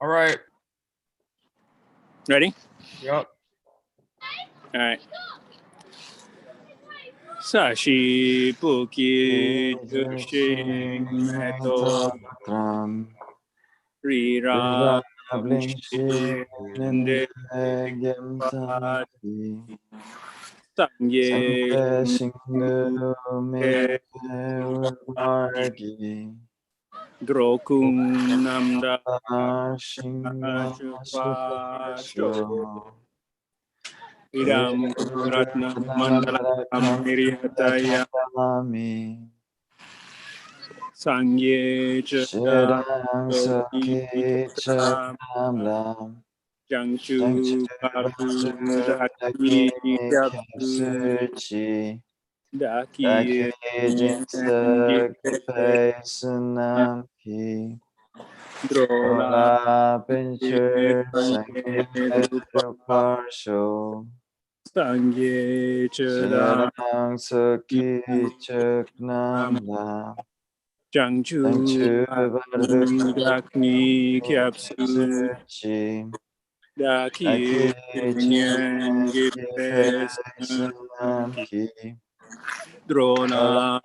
All right. Ready? Yep. All right. Sashi Puki Jushing Meto Rira Ninde Sangye Drokung Namda Shupasho Idam Ratna Mandalam Niriyataya Sangye Chada Jangchu Baru Daki Yapsu Daki Drola Sangye Chada Jangchu Dakni Kyapsu Daki Nyan Gipes Drona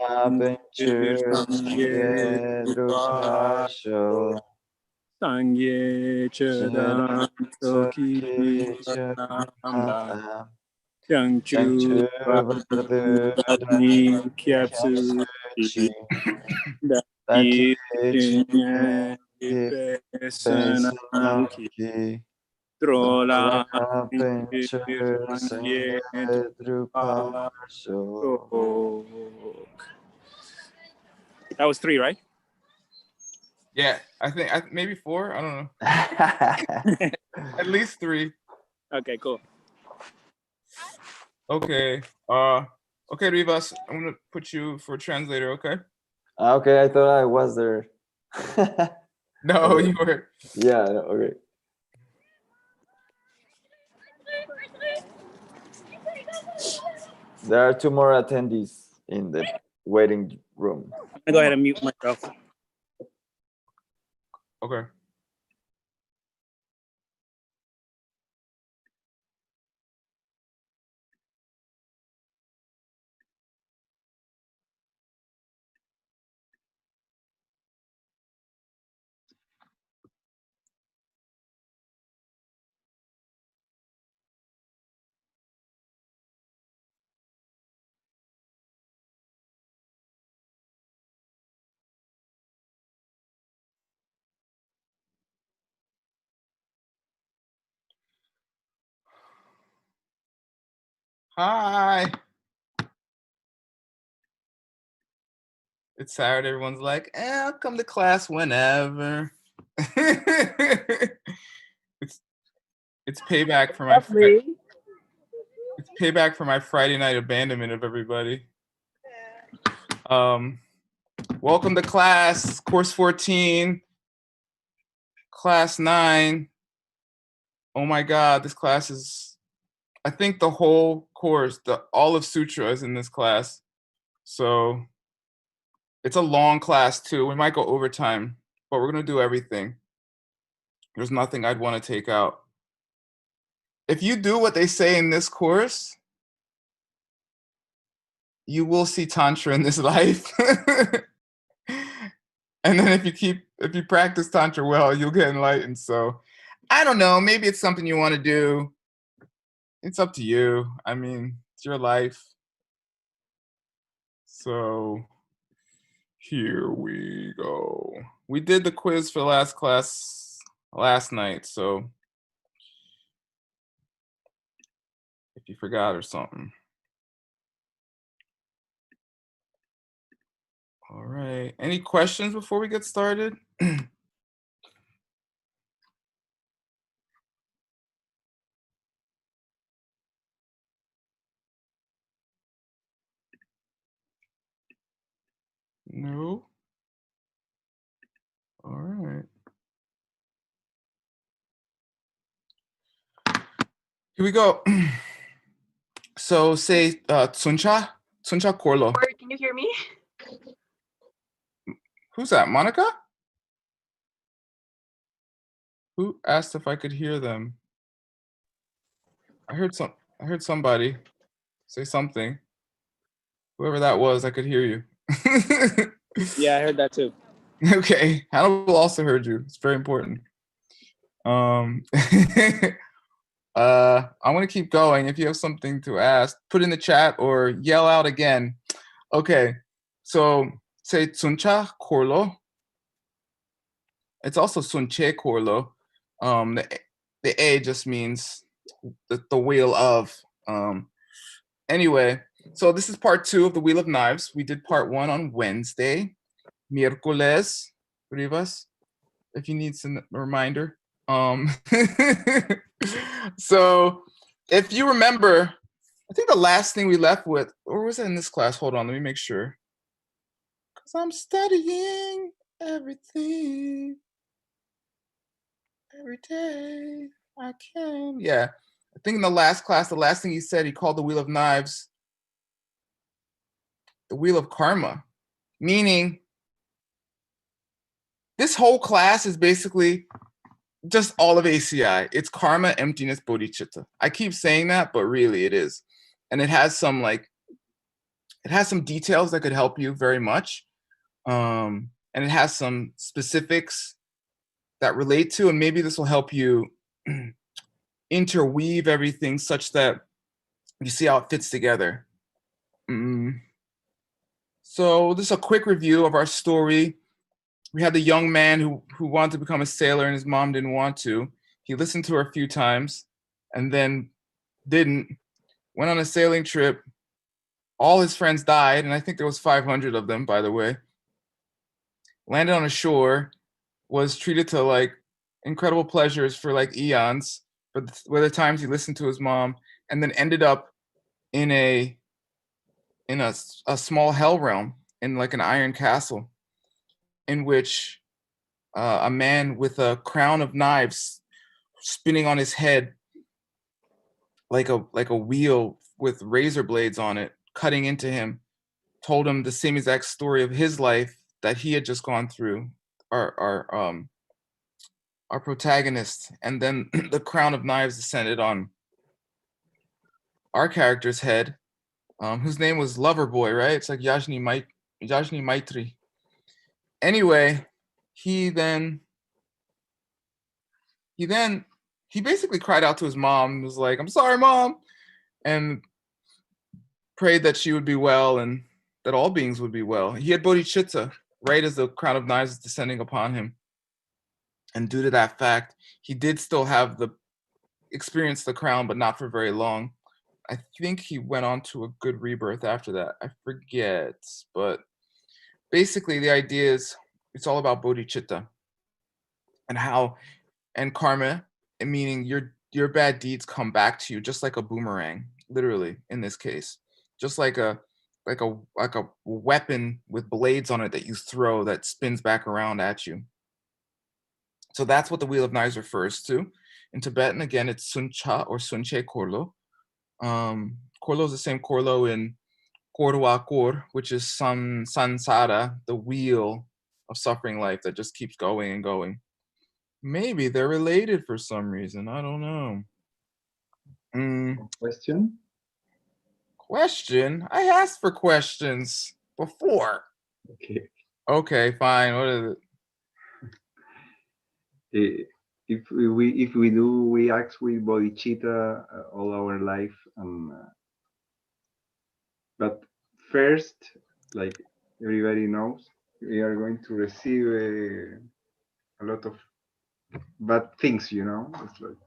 Sangye Chada Soki Amla Jangchu Dakni Kyapsu Daki Nyan Gipes Drola That was 3, right? Yeah, I think maybe 4. I don't know. At least 3. Okay, cool. Okay. Okay, Rivas, I'm gonna put you for translator. Okay. Okay, I thought I was there. No, Okay. you were. Yeah. Okay. There are 2 more attendees in the waiting room. I'm gonna go ahead and mute myself. Okay. Hi. It's Saturday. Everyone's like, I'll come to class whenever. it's payback for my it's payback for my Friday night abandonment of everybody. Welcome to class, course 14, class 9. Oh my God, this class is, I think the whole course, all of Sutra is in this class. So it's a long class too. We might go overtime, but we're gonna do everything. There's nothing I'd want to take out. If you do what they say in this course, you will see Tantra in this life. And then if you practice Tantra well, you'll get enlightened. So I don't know, maybe it's something you want to do. It's up to you. I mean, it's your life. So here we go. We did the quiz for last class last night, so if you forgot or something. All right. Any questions before we get started? No. All right. Here we go. So say Tsuncha Korlo. Can you hear me? Who's that? Monica? Who asked if I could hear them? I heard somebody say something. Whoever that was, I could hear you. Yeah, I heard that too. Okay. Hannibal also heard you. It's very important. I'm gonna keep going. If you have something to ask, put in the chat or yell out again. Okay. So say Tsuncha Korlo. It's also Sunche Korlo. The A just means the wheel of. Anyway, so this is part 2 of the Wheel of Knives. We did part 1 on Wednesday, miércoles, Rivas, if you need some reminder. So if you remember, I think the last thing we left with, or was it in this class? Hold on, let me make sure. Because I'm studying everything every day I can. Yeah, I think in the last class, the last thing he said, he called the Wheel of Knives the Wheel of Karma, meaning this whole class is basically just all of ACI. It's karma, emptiness, bodhicitta. I keep saying that, but really it is. And it has some details that could help you very much. And it has some specifics that relate to, and maybe this will help you interweave everything such that you see how it fits together. So this is a quick review of our story. We had the young man who wanted to become a sailor and his mom didn't want to. He listened to her a few times and then didn't. Went on a sailing trip. All his friends died, and I think there was 500 of them, by the way. Landed on a shore, was treated to like incredible pleasures for like eons, but were the times he listened to his mom, and then ended up in a small hell realm, in like an iron castle, in which a man with a crown of knives spinning on his head like a wheel with razor blades on it cutting into him told him the same exact story of his life that he had just gone through, our protagonist. And then the crown of knives descended on our character's head, whose name was Loverboy, right? It's like Yajni Maitri. Anyway, he basically cried out to his mom and was like, "I'm sorry, Mom," and prayed that she would be well and that all beings would be well. He had bodhicitta right as the crown of knives is descending upon him. And due to that fact, he did still have experience the crown, but not for very long. I think he went on to a good rebirth after that. I forget, but basically the idea is it's all about bodhicitta and karma, and meaning your bad deeds come back to you just like a boomerang, literally in this case, just like a weapon with blades on it that you throw that spins back around at you. So that's what the Wheel of Knives refers to. In Tibetan, again, it's Suncha or Sunche Korlo. Korlo is the same Korlo in Korwa Kor, which is Sansara, the wheel of suffering life that just keeps going and going. Maybe they're related for some reason. I don't know. Question? Question? I asked for questions before. Okay. Okay, fine. What is it? If we act with bodhicitta all our life, but first, like everybody knows, we are going to receive a lot of bad things, you know. It's like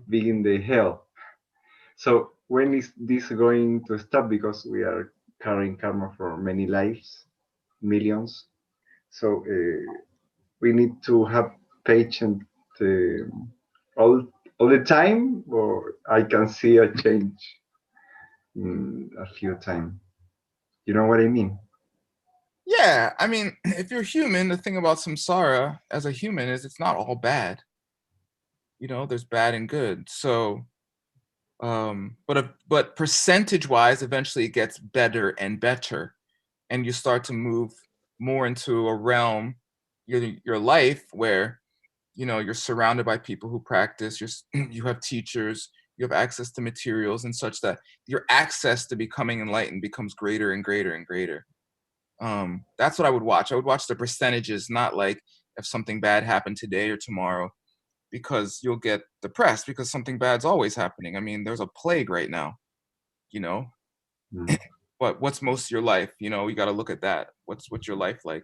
being in the hell. So when is this going to stop? Because we are carrying karma for many lives, millions. So we need to have patience all the time, or I can see a change in a few time. You know what I mean? Yeah, I mean, if you're human, the thing about samsara as a human is it's not all bad. You know, there's bad and good. So, but percentage wise, eventually it gets better and better, and you start to move more into a realm, your life where, you know, you're surrounded by people who practice. You have teachers, you have access to materials and such that your access to becoming enlightened becomes greater and greater and greater. That's what I would watch. I would watch the percentages, not like if something bad happened today or tomorrow, because you'll get depressed because something bad's always happening. I mean, there's a plague right now, you know, Mm. but what's most of your life? You know, you got to look at that. What's your life like?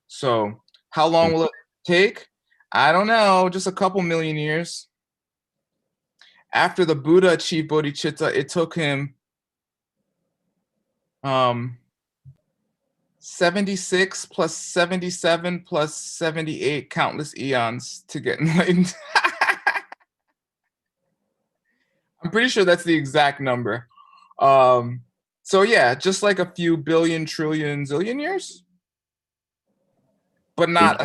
So, how long will it take? I don't know, just a couple million years. After the Buddha achieved bodhicitta, it took him 76 plus 77 plus 78 countless eons to get enlightened. I'm pretty sure that's the exact number. So yeah, just like a few billion, trillion, zillion years, but not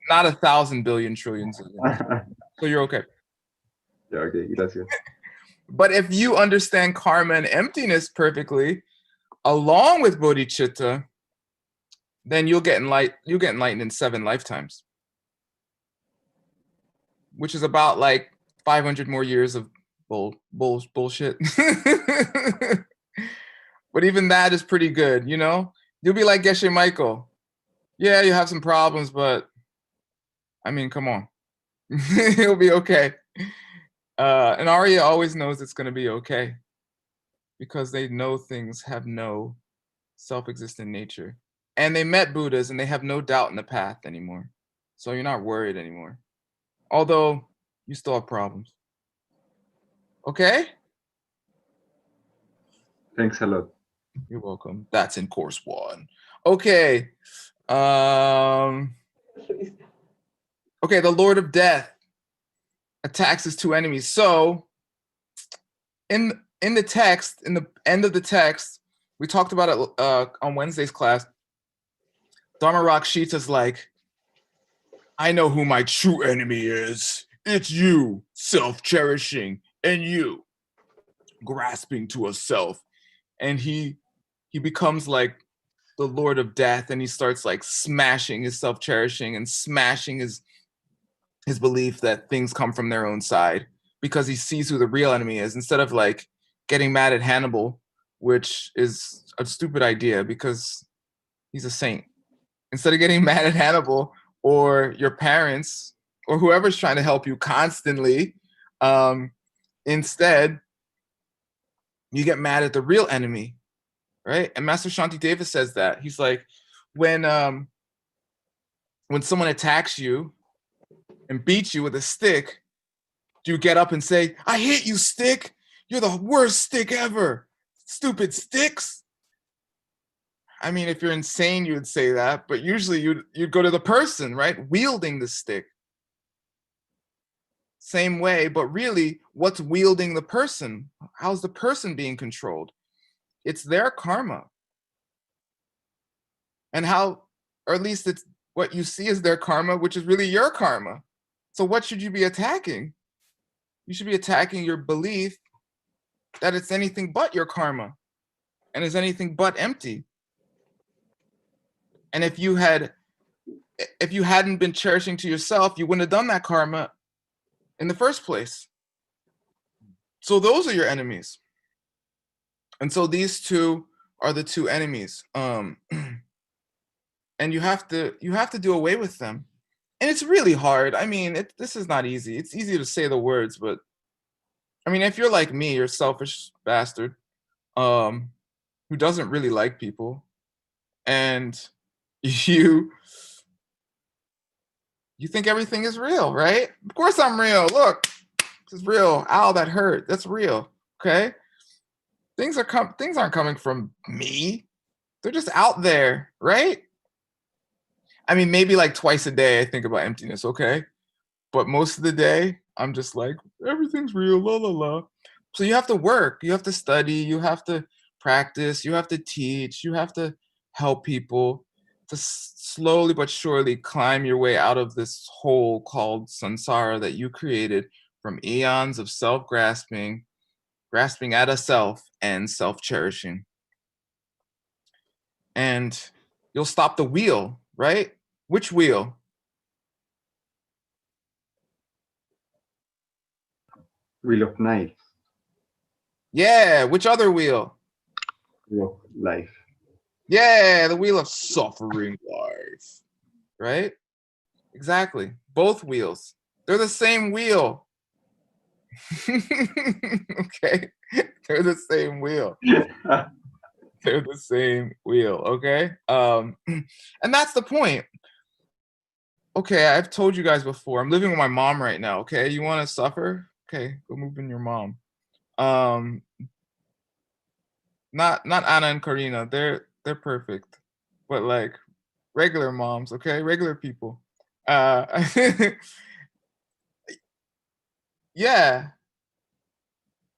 1,000 billion, trillion, zillion. So you're okay. Yeah, okay, gracias. But if you understand karma and emptiness perfectly, along with bodhicitta, then you'll get enlightened in 7 lifetimes, which is about like 500 more years of bullshit. But even that is pretty good, you know? You'll be like Geshe Michael. Yeah, you have some problems, but I mean, come on. It'll be okay. And Arya always knows it's going to be okay because they know things have no self-existent nature. And they met Buddhas and they have no doubt in the path anymore. So you're not worried anymore. Although you still have problems. Okay? Thanks a lot. You're welcome. That's in course 1. Okay. Okay, the Lord of Death attacks his 2 enemies. So in the text, in the end of the text, we talked about it on Wednesday's class. Dharma Rakshita's like, I know who my true enemy is. It's you, self-cherishing, and you, grasping to a self. And he becomes like the Lord of Death, and he starts like smashing his self-cherishing and smashing his belief that things come from their own side, because he sees who the real enemy is, instead of like getting mad at Hannibal, which is a stupid idea because he's a saint. Instead of getting mad at Hannibal or your parents or whoever's trying to help you constantly, instead you get mad at the real enemy, right? And Master Shanti Davis says that. He's like, when someone attacks you and beats you with a stick, do you get up and say, I hate you, stick? You're the worst stick ever. Stupid sticks. I mean, if you're insane, you would say that, but usually you'd go to the person, right? Wielding the stick. Same way, but really, what's wielding the person? How's the person being controlled? It's their karma. And how, or at least it's what you see as their karma, which is really your karma. So what should you be attacking? You should be attacking your belief that it's anything but your karma and is anything but empty. And if you hadn't been cherishing to yourself, you wouldn't have done that karma in the first place. So those are your enemies. And so these 2 are the 2 enemies. And you have to do away with them. And it's really hard. I mean, this is not easy. It's easy to say the words, but I mean, if you're like me, you're a selfish bastard who doesn't really like people, and you think everything is real, right? Of course I'm real. Look, this is real. Ow, that hurt. That's real. Okay? Things aren't coming from me. They're just out there, right? I mean, maybe like twice a day I think about emptiness, okay? But most of the day, I'm just like, everything's real, la la la. So you have to work, you have to study, you have to practice, you have to teach, you have to help people to slowly but surely climb your way out of this hole called samsara that you created from eons of self-grasping, grasping at a self and self-cherishing. And you'll stop the wheel, right? Which wheel? Wheel of Knives, Yeah, which other wheel? Wheel of Life. Yeah, the wheel of suffering life, right? Exactly. Both wheels. They're the same wheel. Okay? They're the same wheel. They're the same wheel, okay? And that's the point. Okay, I've told you guys before, I'm living with my mom right now, okay? You want to suffer? Okay, go move in your mom. Um, not Anna and Karina. They're perfect. But like regular moms, okay? Regular people. Yeah.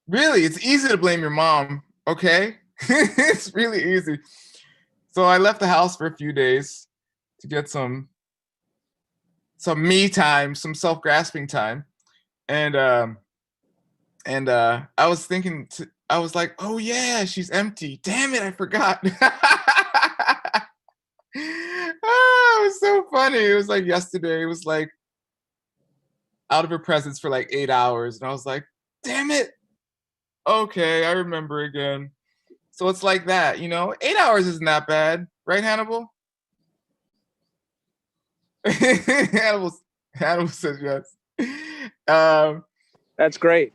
Really, it's easy to blame your mom, okay? It's really easy. So I left the house for a few days to get some me time, some self-grasping time. And I was thinking I was like, "Oh yeah, she's empty. Damn it, I forgot." Oh, it was so funny. It was like yesterday. It was like out of her presence for like 8 hours and I was like, "Damn it. Okay, I remember again." So it's like that, 8 hours isn't that bad, right, Hannibal? Hannibal, Hannibal says yes. That's great.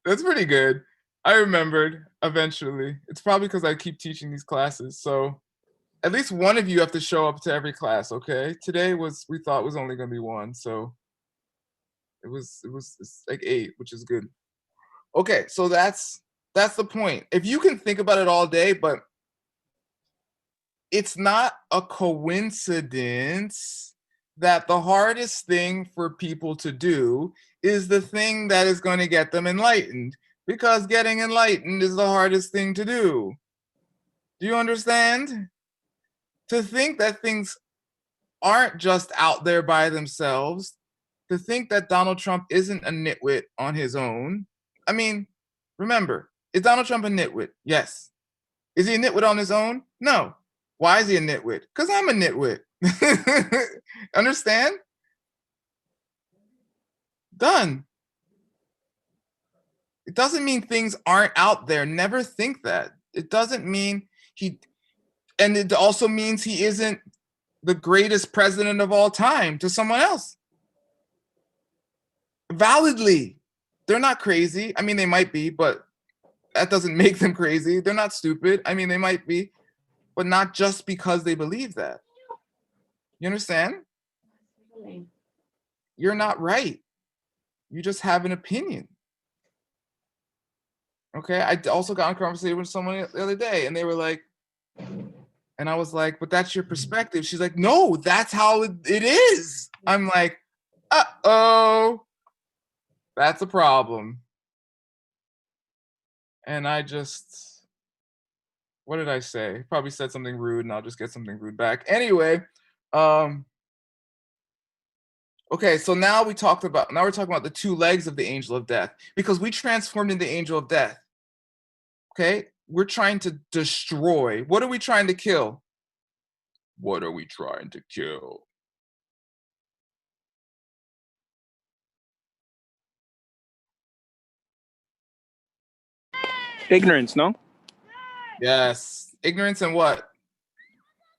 That's pretty good. I remembered eventually. It's probably because I keep teaching these classes. So at least one of you have to show up to every class, okay? Today we thought was only gonna be one, so it's like 8, which is good. Okay, so that's the point. If you can think about it all day, but it's not a coincidence that the hardest thing for people to do is the thing that is going to get them enlightened, because getting enlightened is the hardest thing to do. Do you understand? To think that things aren't just out there by themselves, to think that Donald Trump isn't a nitwit on his own. I mean, remember, is Donald Trump a nitwit? Yes. Is he a nitwit on his own? No. Why is he a nitwit? Because I'm a nitwit. Understand? Done. It doesn't mean things aren't out there. Never think that. It doesn't mean and it also means he isn't the greatest president of all time to someone else. Validly. They're not crazy. I mean, they might be, but that doesn't make them crazy. They're not stupid. I mean, they might be, but not just because they believe that. You understand? You're not right. You just have an opinion. Okay. I also got in a conversation with someone the other day and they were like, and I was like, but that's your perspective. She's like, no, that's how it is. I'm like, uh-oh, that's a problem. And I just, what did I say? Probably said something rude and I'll just get something rude back. Anyway, okay, so now we're talking about the 2 legs of the angel of death, because we transformed into angel of death. Okay, we're trying to destroy. What are we trying to kill? What are we trying to kill? Ignorance, no? Yes, ignorance and what?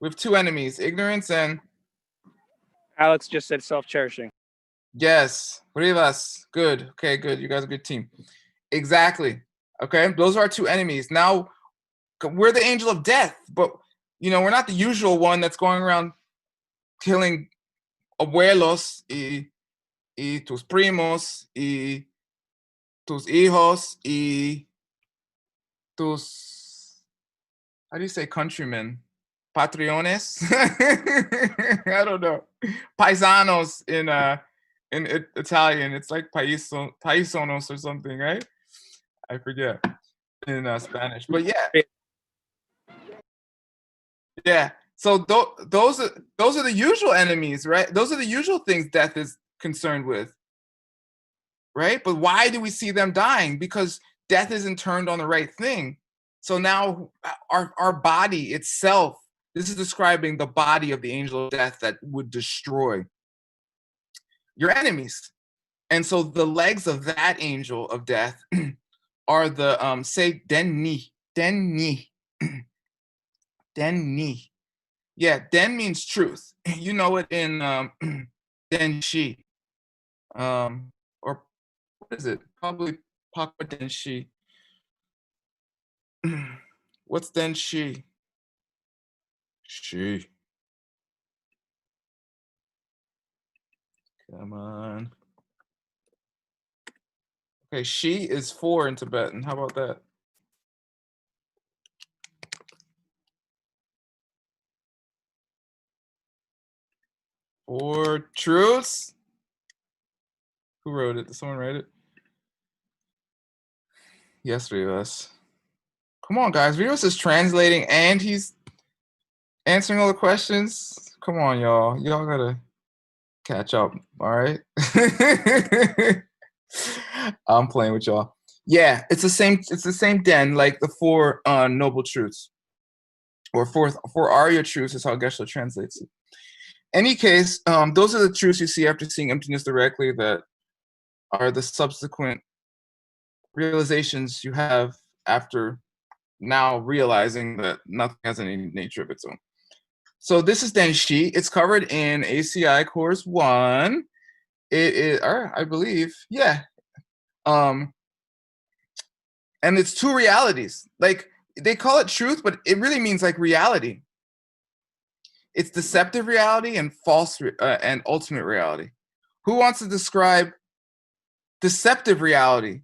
We have 2 enemies, ignorance and Alex just said self-cherishing. yes, Rivas. Good. Okay, good. You guys are a good team. Exactly. Okay, those are our 2 enemies. Now we're the angel of death, but we're not the usual one that's going around killing abuelos y tus primos y tus hijos y tus, how do you say countrymen? Patriones? I don't know. Paisanos in Italian. It's like paisonos or something, right? I forget in Spanish. But yeah. Yeah. So those are the usual enemies, right? Those are the usual things death is concerned with, right? But why do we see them dying? Because death isn't turned on the right thing. So now our body itself, this is describing the body of the angel of death that would destroy your enemies. And so the legs of that angel of death are the say denni. Denni. Yeah, den means truth. You know it in denshi. Or what is it? Probably Papa denshi. What's denshi? She. Come on. Okay, she is 4 in Tibetan. How about that? Four truths. Who wrote it? Did someone write it? Yes, Rivas. Come on, guys. Rivas is translating and he's answering all the questions. Come on, y'all. Y'all gotta catch up. All right. I'm playing with y'all. Yeah, it's the same den, like the 4 noble truths. Or 4 Arya truths is how Geshe translates it. Any case, those are the truths you see after seeing emptiness directly that are the subsequent realizations you have after now realizing that nothing has any nature of its own. So this is Denshi. It's covered in ACI course 1. It is, or I believe, yeah. And it's 2 realities. Like they call it truth, but it really means like reality. It's deceptive reality and false and ultimate reality. Who wants to describe deceptive reality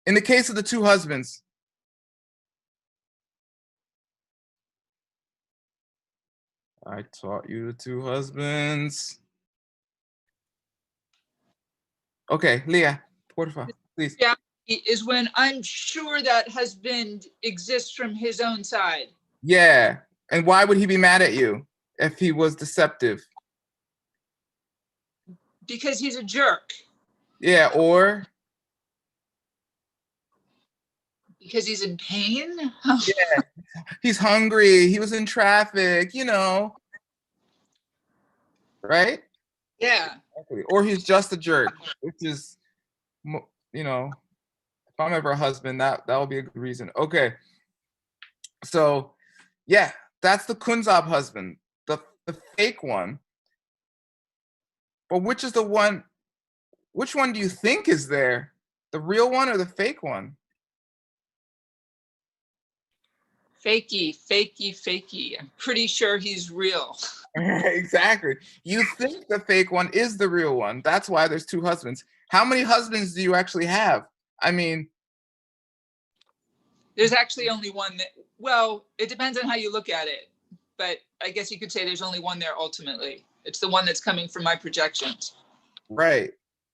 in the case of the 2 husbands? I taught you the 2 husbands. Okay, Leah, porfa, please. Yeah, is when I'm sure that husband exists from his own side. Yeah, and why would he be mad at you if he was deceptive? Because he's a jerk. Yeah, or? Because he's in pain? Yeah, he's hungry, he was in traffic, you know. Right? Yeah. Exactly. Or he's just a jerk, which is, you know, if I'm ever a husband, that will be a good reason. Okay. So, yeah, that's the Kunzab husband, the fake one. But which one do you think is there? The real one or the fake one? Fakey. I'm pretty sure he's real. Exactly. You think the fake one is the real one. That's why there's 2 husbands. How many husbands do you actually have? I mean, There's actually only one that, well, it depends on how you look at it. But I guess you could say there's only one there ultimately. It's the one that's coming from my projections. right.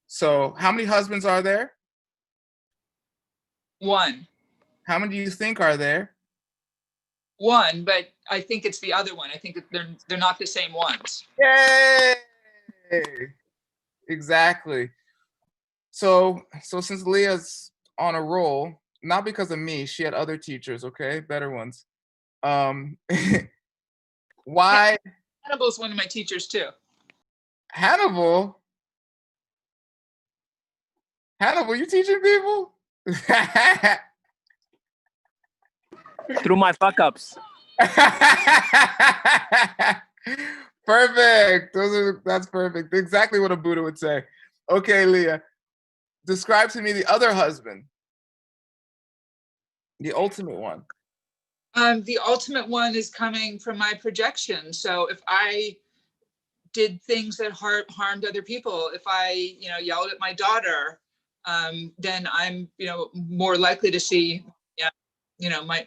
So how many husbands are there? 1. How many do you think are there? 1, but I think it's the other one. I think they're not the same ones. Yay! Exactly. So since Leah's on a roll, not because of me, she had other teachers, okay? Better ones. Why Hannibal's one of my teachers too. Hannibal? Hannibal, you teaching people? Through my fuck ups. Perfect. That's perfect. Exactly what a Buddha would say. Okay, Leah. Describe to me the other husband. The ultimate one. The ultimate one is coming from my projection. So if I did things that harmed other people, if I, yelled at my daughter, then I'm, more likely to see,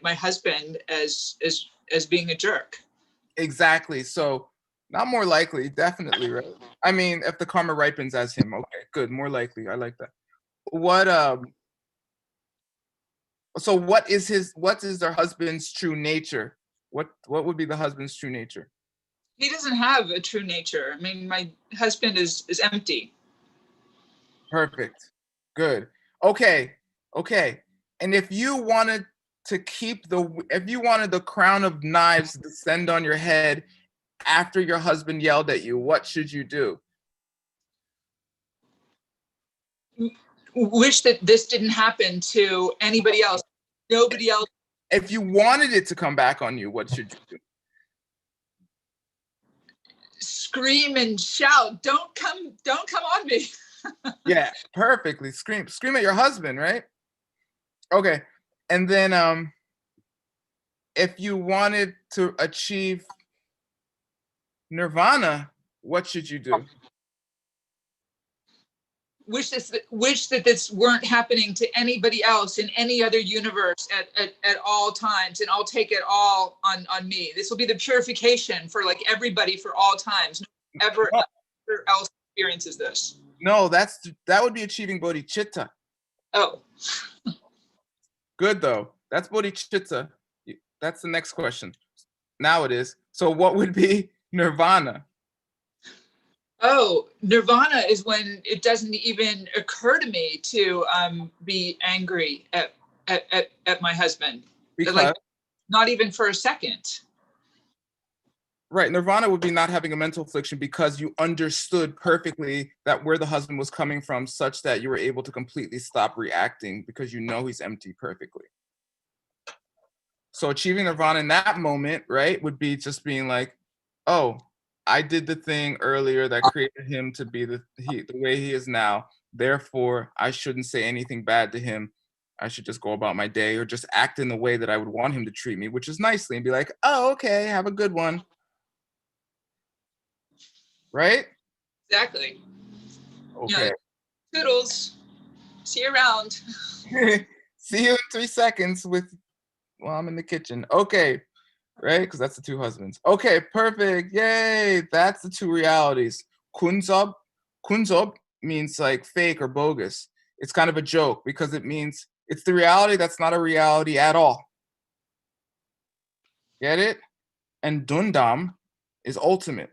my husband as being a jerk. Exactly. So not more likely, definitely, right? I mean, if the karma ripens as him, okay, good, more likely. I like that. What so what is their husband's true nature? What would be the husband's true nature? He doesn't have a true nature. I mean, my husband is empty. Perfect. Good. Okay. Okay. And if you wanted to if you wanted the crown of knives to descend on your head after your husband yelled at you, what should you do? Wish that this didn't happen to anybody else. Nobody else. If you wanted it to come back on you, what should you do? Scream and shout, don't come on me. Yeah, perfectly. Scream at your husband, right? Okay. And then if you wanted to achieve nirvana, what should you do? Wish that this weren't happening to anybody else in any other universe at all times, and I'll take it all on me. This will be the purification for like everybody for all times. No one ever else experiences this. No, that would be achieving bodhicitta. Oh. Good though. That's bodhicitta. That's the next question. Now it is. So what would be nirvana? Oh, nirvana is when it doesn't even occur to me to be angry at my husband. Because like, not even for a second. Right, nirvana would be not having a mental affliction because you understood perfectly that where the husband was coming from, such that you were able to completely stop reacting because you know he's empty perfectly. So achieving nirvana in that moment, right, would be just being like, oh, I did the thing earlier that created him to be the way he is now. Therefore, I shouldn't say anything bad to him. I should just go about my day or just act in the way that I would want him to treat me, which is nicely, and be like, oh, okay, have a good one. Right? Exactly. Okay. Toodles. See you around. See you in 3 seconds while I'm in the kitchen. Okay. Right? Because that's the two husbands. Okay, perfect. Yay. That's the two realities. Kunzob means like fake or bogus. It's kind of a joke because it means it's the reality that's not a reality at all. Get it? And Dundam is ultimate.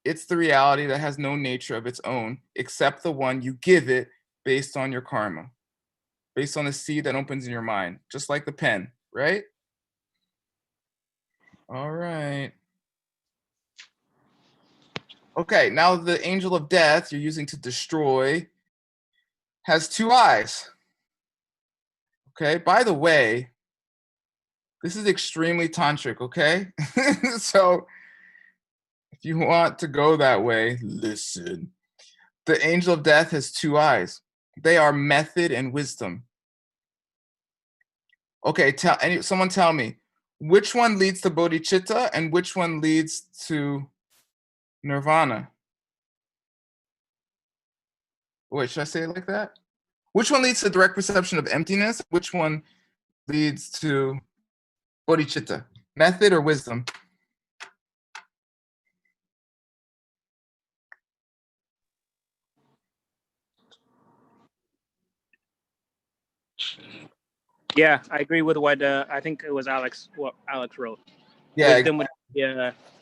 It's the reality that has no nature of its own except the one you give it based on your karma, based on the seed that opens in your mind, just like the pen, right? All right. Okay, now the angel of death you're using to destroy has 2 eyes. Okay, by the way, this is extremely tantric, okay? So if you want to go that way, listen. The angel of death has 2 eyes. They are method and wisdom. Okay, someone tell me, which one leads to bodhicitta and which one leads to nirvana? Wait, should I say it like that? Which one leads to direct perception of emptiness? Which one leads to bodhicitta? Method or wisdom? Yeah, I agree with what I think it was Alex. What Alex wrote. Yeah.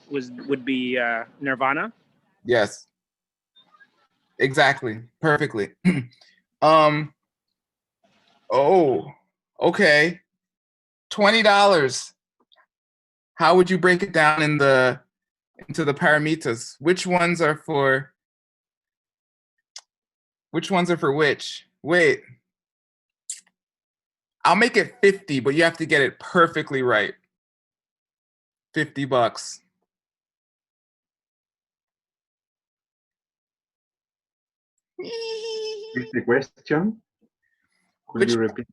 Wisdom would be nirvana. Yes. Exactly. Perfectly. Oh, okay. $20. How would you break it down into the paramitas? Which ones are for which? Wait. I'll make it 50, but you have to get it perfectly right. $50. What's the question? Could you repeat?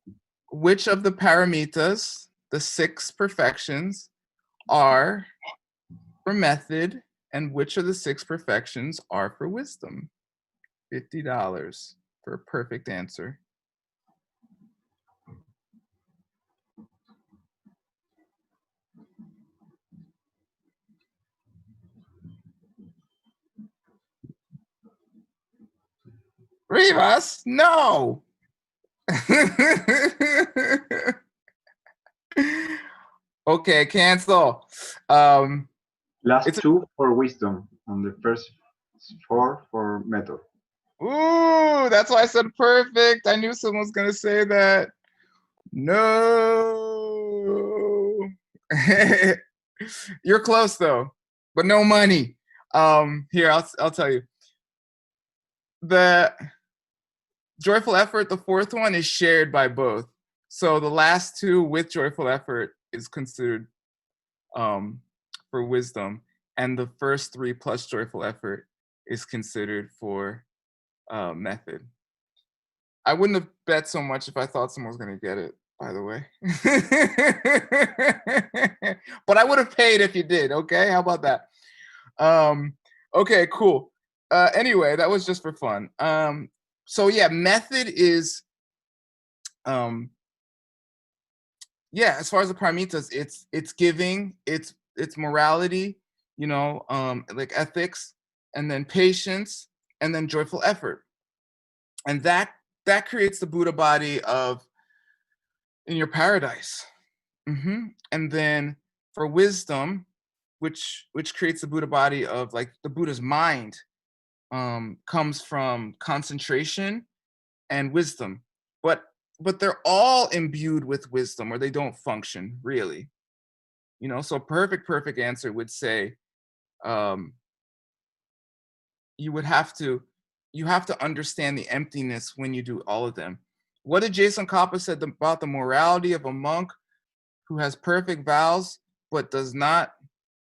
Which of the paramitas, the 6 perfections, are for method, and which of the 6 perfections are for wisdom? $50 for a perfect answer. Rivas, no. Okay, cancel. Last It's a- two for wisdom, and the first four for method. Ooh, that's why I said perfect. I knew someone was gonna say that. No. You're close though, but no money. Here, I'll tell you. The joyful effort, the fourth one, is shared by both. So the last two with joyful effort is considered for wisdom, and the first three plus joyful effort is considered for method. I wouldn't have bet so much if I thought someone was going to get it, by the way. But I would have paid if you did. Okay, how about that? Okay, cool. Anyway, that was just for fun. So yeah, method is yeah, as far as the paramitas, it's giving, it's morality, you know, like ethics, and then patience, and then joyful effort, and that creates the Buddha body of in your paradise. And then for wisdom, which creates the Buddha body of like the Buddha's mind, comes from concentration and wisdom, but they're all imbued with wisdom, or they don't function really. You know, so perfect answer would say you would have to understand the emptiness when you do all of them. What did Jason Kappa said about the morality of a monk who has perfect vows but does not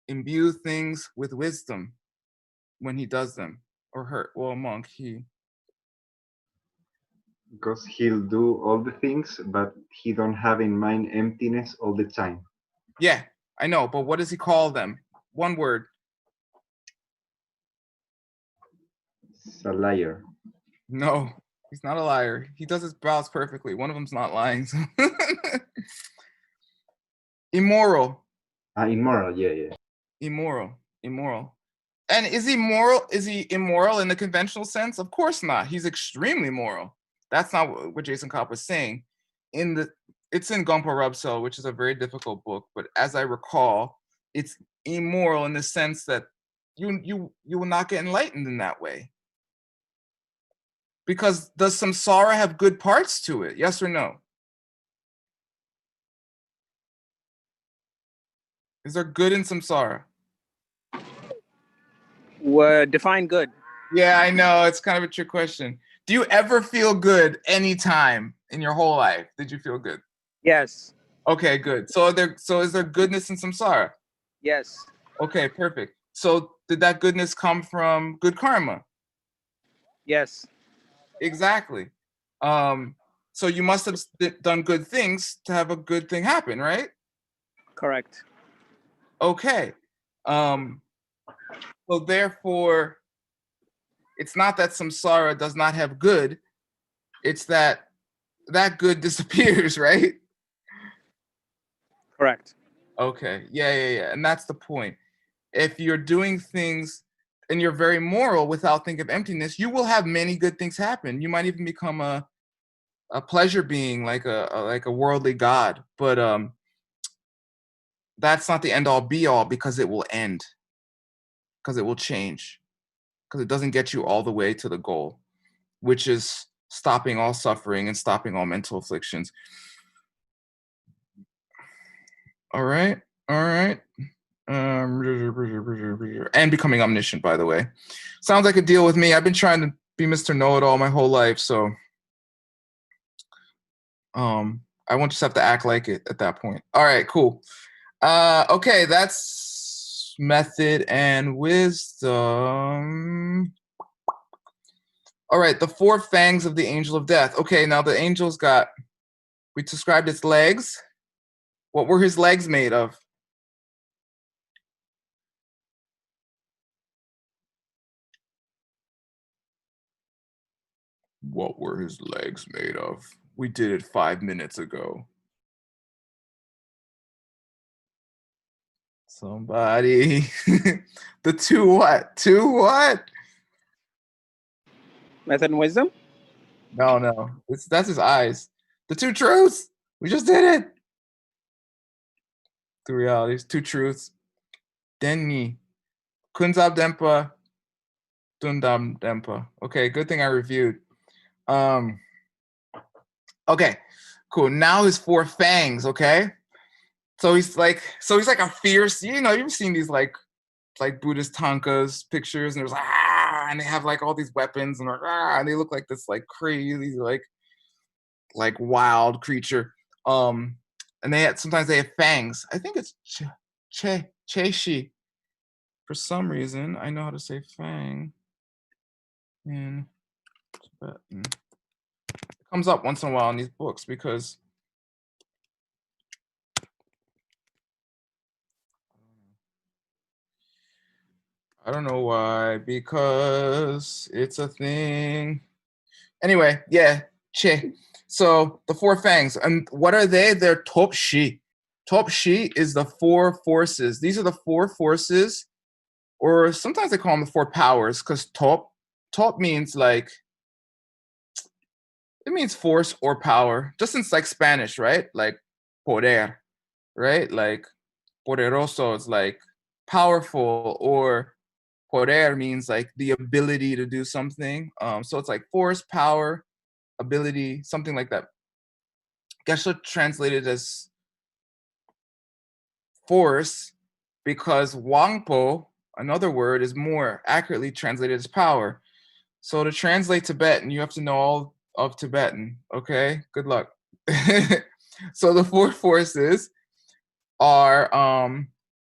imbue things with wisdom when he does them? Or her, well, a monk, he Because he'll do all the things, but he don't have in mind emptiness all the time. yeah, I know, but what does he call them? One word. It's a liar. No, he's not a liar. He does his vows perfectly. One of them's not lying. Immoral. Immoral, yeah. Immoral. And is he moral? Is he immoral in the conventional sense? Of course not. He's extremely moral. That's not what Jason Kopp was saying. It's in Gompa Rubsel, which is a very difficult book, but as I recall, it's immoral in the sense that you will not get enlightened in that way. Because does samsara have good parts to it? Yes or no? Is there good in samsara? Define good. Yeah, I know. It's kind of a trick question. Do you ever feel good anytime in your whole life? Did you feel good? Yes. Okay, good. So is there goodness in samsara? Yes. Okay, perfect. So did that goodness come from good karma? Yes. Exactly. So you must have done good things to have a good thing happen, right? Correct. Okay. So therefore, it's not that samsara does not have good. It's that good disappears, right? Correct. Okay. Yeah. And that's the point. If you're doing things and you're very moral without thinking of emptiness, you will have many good things happen. You might even become a pleasure being, like a worldly god. But that's not the end all be all, because it will end, because it will change, because it doesn't get you all the way to the goal, which is stopping all suffering and stopping all mental afflictions. All right. And becoming omniscient, by the way. Sounds like a deal with me. I've been trying to be Mr. Know-It-All my whole life, so I won't just have to act like it at that point. All right, cool. Okay, that's method and wisdom. All right, the four fangs of the angel of death. Okay, now the angel's got, we described its legs. What were his legs made of? What were his legs made of? We did it 5 minutes ago. Somebody. The two what? Two what? Method and wisdom. No. That's his eyes. The two truths. We just did it. Two realities, two truths. Denny. Kunzab Dempa. Dundam Dempa. Okay, good thing I reviewed. Okay, cool. Now his 4 fangs, okay? So he's like a fierce, you've seen these like Buddhist tankas pictures, and there's and they have like all these weapons, and and they look like this like crazy like wild creature. And sometimes they have fangs. I think it's cheshi. For some reason, I know how to say fang in Tibetan. It comes up once in a while in these books because I don't know why, because it's a thing. Anyway, yeah, che. So the 4 fangs, and what are they? They're top shi. Top shi is the 4 forces. These are the 4 forces, or sometimes they call them the 4 powers, because top means like, it means force or power, just in like Spanish, right? Like poder, right? Like poderoso is like powerful, or poder means like the ability to do something. So it's like force, power, ability, something like that. Geshe translated as force because Wangpo, another word, is more accurately translated as power. So to translate Tibetan, you have to know all of Tibetan, okay? Good luck. So the 4 forces are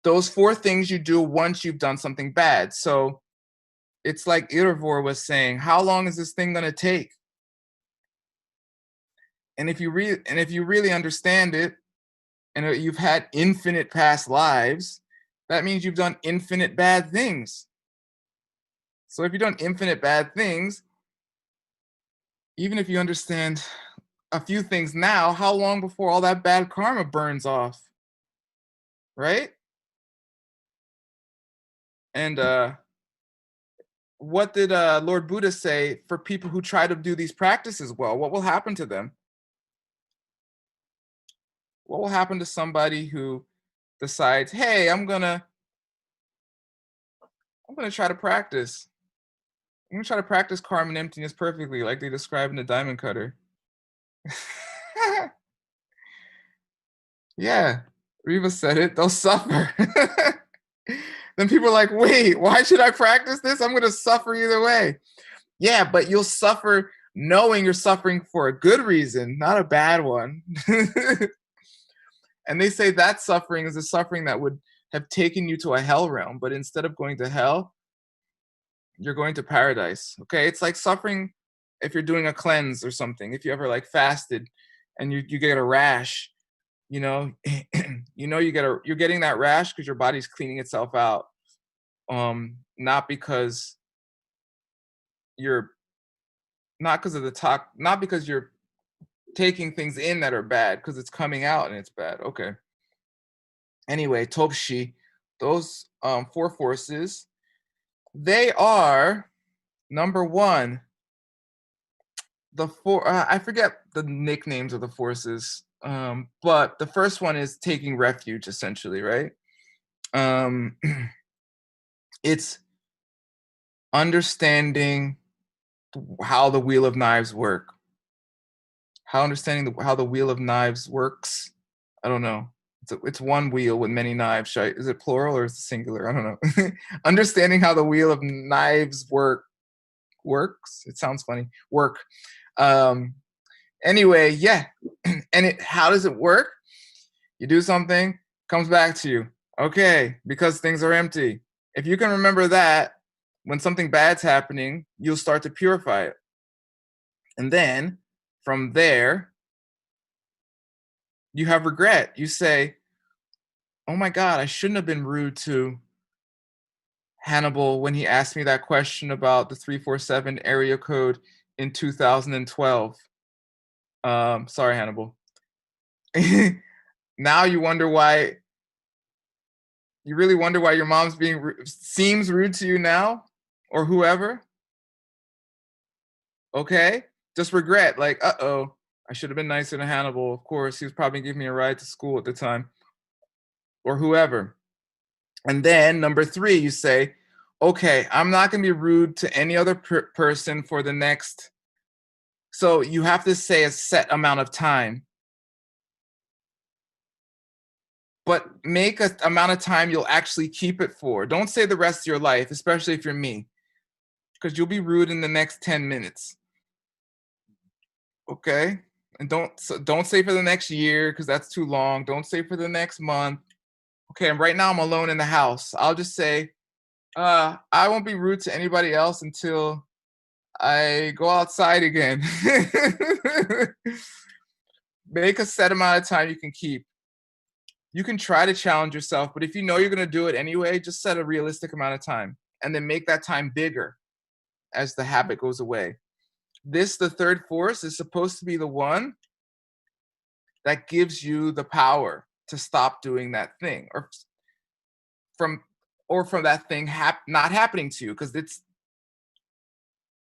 those 4 things you do once you've done something bad. So it's like Irvor was saying, how long is this thing gonna take? And if you really understand it, and you've had infinite past lives, that means you've done infinite bad things. So if you've done infinite bad things, even if you understand a few things now, how long before all that bad karma burns off? Right? And what did Lord Buddha say for people who try to do these practices well? What will happen to them? What will happen to somebody who decides, hey, I'm gonna try to practice. I'm gonna try to practice karma and emptiness perfectly, like they describe in the Diamond Cutter. Yeah, Riva said it. They'll suffer. Then people are like, wait, why should I practice this? I'm gonna suffer either way. Yeah, but you'll suffer knowing you're suffering for a good reason, not a bad one. And they say that suffering is a suffering that would have taken you to a hell realm, but instead of going to hell, you're going to paradise. Okay, it's like suffering if you're doing a cleanse or something. If you ever like fasted and you get a rash, you're getting that rash because your body's cleaning itself out, not because you're not because you're taking things in that are bad, because it's coming out and it's bad. Okay. Anyway, Topshi, those 4 forces, they are number 1. The 4, I forget the nicknames of the forces, but the first one is taking refuge, essentially, right? It's understanding how the wheel of knives work. How the wheel of knives works. I don't know. It's one wheel with many knives. Is it plural or is it singular? I don't know. Understanding how the wheel of knives works. It sounds funny. Work. Anyway, yeah. And how does it work? You do something, comes back to you. Okay, because things are empty. If you can remember that, when something bad's happening, you'll start to purify it. And then from there, you have regret. You say, oh my God, I shouldn't have been rude to Hannibal when he asked me that question about the 347 area code in 2012. Sorry, Hannibal. Now you really wonder why your mom's seems rude to you now, or whoever. Okay, just regret, like, uh-oh, I should have been nicer to Hannibal. Of course, he was probably giving me a ride to school at the time, or whoever. And then number 3, you say, okay, I'm not going to be rude to any other person for the next. So you have to say a set amount of time, but make an amount of time you'll actually keep it for. Don't say the rest of your life, especially if you're me, because you'll be rude in the next 10 minutes. Okay? And don't say for the next year, because that's too long. Don't say for the next month. Okay, and right now I'm alone in the house. I'll just say, I won't be rude to anybody else until I go outside again. Make a set amount of time you can keep. You can try to challenge yourself, but if you know you're going to do it anyway, just set a realistic amount of time and then make that time bigger as the habit goes away. This, the third force, is supposed to be the one that gives you the power to stop doing that thing, or from that thing not happening to you, because it's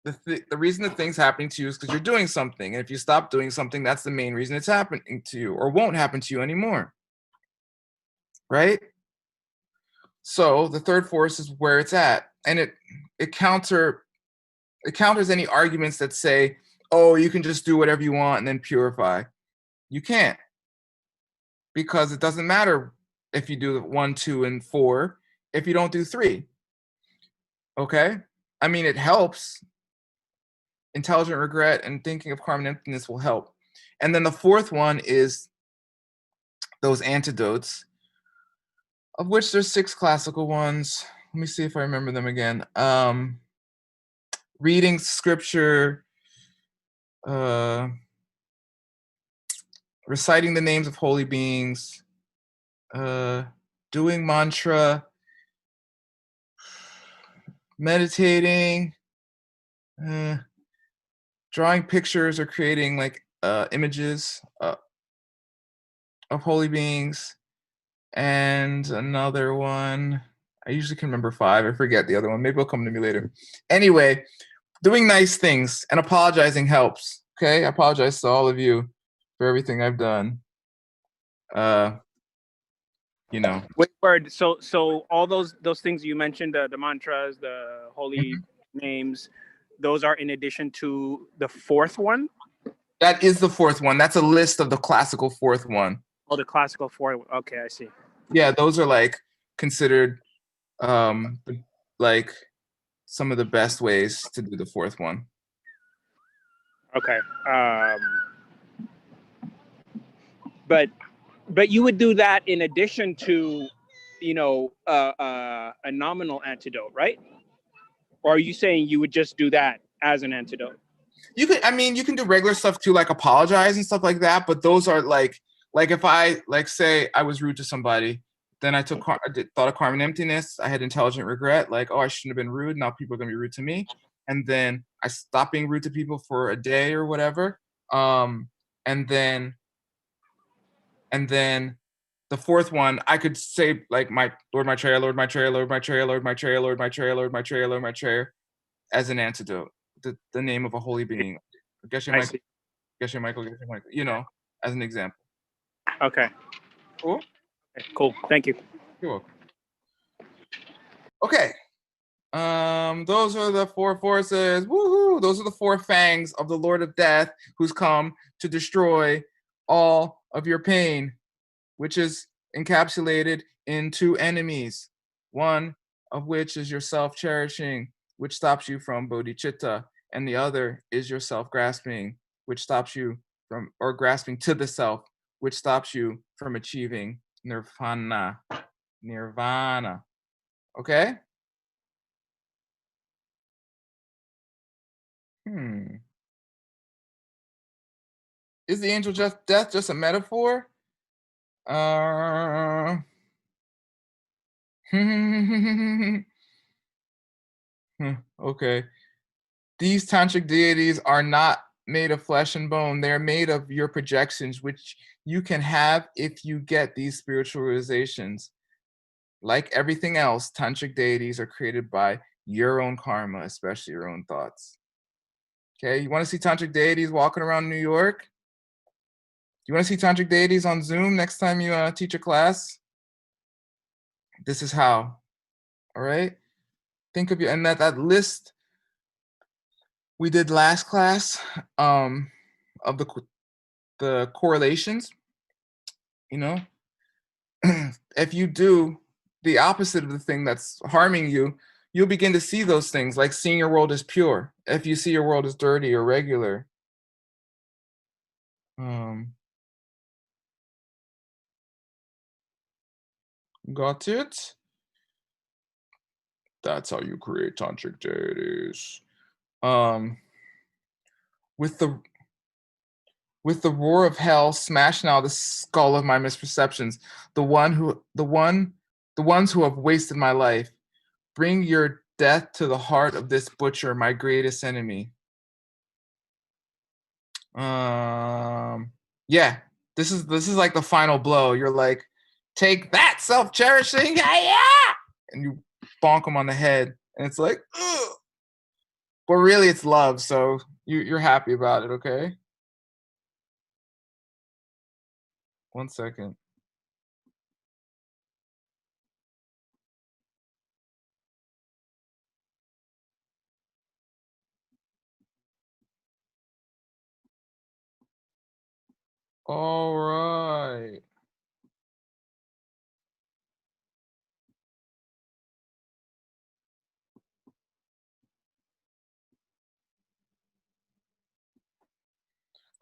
the reason the thing's happening to you is because you're doing something, and if you stop doing something, that's the main reason it's happening to you, or won't happen to you anymore, right? So the third force is where it's at, and it counters any arguments that say, oh, you can just do whatever you want and then purify. You can't, because it doesn't matter if you do 1, 2, and 4 if you don't do 3. Okay? I mean, it helps. Intelligent regret and thinking of karma and emptiness will help. And then the fourth one is those antidotes, of which there's 6 classical ones. Let me see if I remember them again. Reading scripture, reciting the names of holy beings, doing mantra, meditating, drawing pictures or creating like images of holy beings, and another one. I usually can remember 5. I forget the other one. Maybe it'll come to me later. Anyway, doing nice things and apologizing helps. Okay, I apologize to all of you for everything I've done. Wait, word. So all those things you mentioned, the mantras, the holy names, those are in addition to the fourth one? That is the fourth one. That's a list of the classical fourth one. Oh, the classical fourth. Okay, I see. Yeah, those are like considered like some of the best ways to do the fourth one. Okay. But you would do that in addition to, a nominal antidote, right? Or are you saying you would just do that as an antidote? You can do regular stuff too, like apologize and stuff like that. But those are like if I say I was rude to somebody, then I thought of karma and emptiness. I had intelligent regret, like, oh, I shouldn't have been rude. Now people are gonna be rude to me, and then I stopped being rude to people for a day or whatever. And then the fourth one, I could say like my Lord, my chair, Lord, my chair, Lord, my chair, Lord, my chair, Lord, my chair, Lord, my chair, Lord, my chair, as an antidote. The name of a holy being. Geshe Michael, Geshe Michael, Geshe Michael, as an example. Okay. Cool? Okay, cool. Thank you. You're welcome. Okay. Those are the 4 forces. Woohoo! Those are the 4 fangs of the Lord of Death, who's come to destroy all of your pain, which is encapsulated in 2 enemies. One of which is your self-cherishing, which stops you from bodhicitta, and the other is your self-grasping, which stops you from, or grasping to the self, which stops you from achieving nirvana. Nirvana. Okay? Is the angel death just a metaphor? Okay. These tantric deities are not made of flesh and bone. They're made of your projections, which you can have if you get these spiritual realizations. Like everything else, tantric deities are created by your own karma, especially your own thoughts. Okay, you want to see tantric deities walking around New York? You want to see tantric deities on Zoom next time you teach a class? This is how. All right. Think of your, and that list we did last class of the correlations, you know, if you do the opposite of the thing that's harming you, you'll begin to see those things, like seeing your world as pure. If you see your world as dirty or regular, got it? That's how you create tantric deities. With the roar of hell, smash now the skull of my misperceptions, the ones who have wasted my life. Bring your death to the heart of this butcher, my greatest enemy. Yeah, this is like the final blow. You're like, take that, self-cherishing, yeah, and you bonk him on the head, and it's like, ugh. But really, it's love. So you're happy about it, okay? 1 second. All right.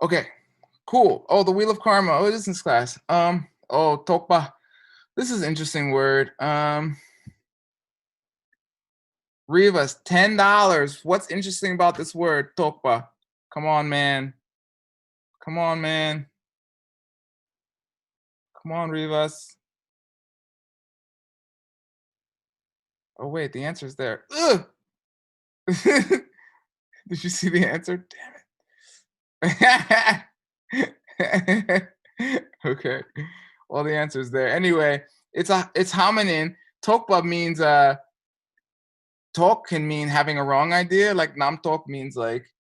Okay, cool. Oh, the Wheel of Karma. Oh, it is in this class. Oh, Tokpa. This is an interesting word. Rivas, $10. What's interesting about this word, Tokpa? Come on, man. Come on, man. Come on, Rivas. Oh, wait, the answer's there. Ugh! Did you see the answer? Damn it. Okay. Well, the answer's there. Anyway, it's hominin. Tokpa means talk can mean having a wrong idea. Like namtok means like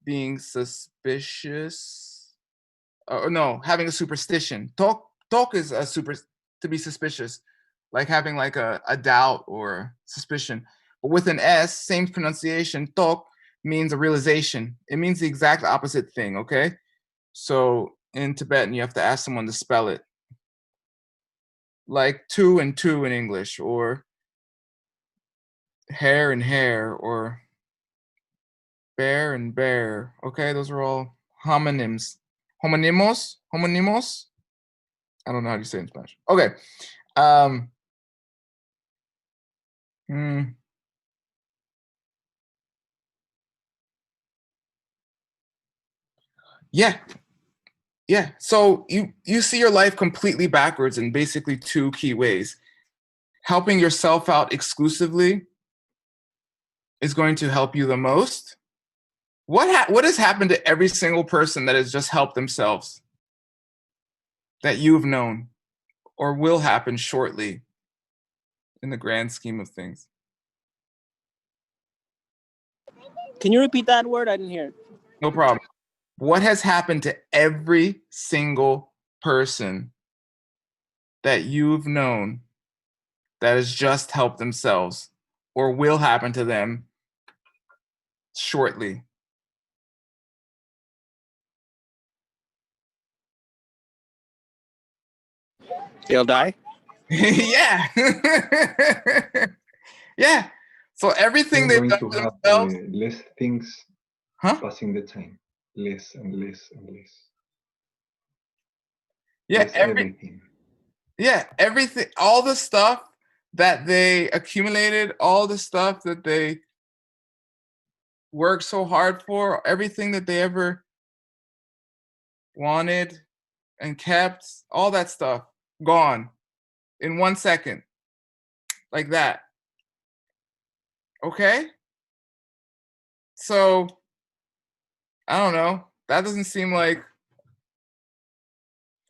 being suspicious. No, having a superstition. Talk is to be suspicious, like having like a doubt or suspicion. But with an S, same pronunciation, talk means a realization. It means the exact opposite thing, okay? So in Tibetan, you have to ask someone to spell it. Like two and two in English, or hair and hair, or bear and bear. Okay, those are all homonyms. Homonymos? Homonymos? I don't know how you say it in Spanish. Okay. Yeah. Yeah. So you see your life completely backwards in basically two key ways. Helping yourself out exclusively is going to help you the most. What has happened to every single person that has just helped themselves that you've known or will happen shortly in the grand scheme of things? Can you repeat that word? I didn't hear it. No problem. What has happened to every single person that you've known that has just helped themselves or will happen to them shortly? They'll die? Yeah. Yeah. So everything They're they've going done to have themselves. less things passing the time, less and less and less. Yeah, less everything. Yeah, everything, all the stuff that they accumulated, all the stuff that they worked so hard for, everything that they ever wanted and kept, all that stuff gone in 1 second, like that. Okay? So, I don't know. That doesn't seem like,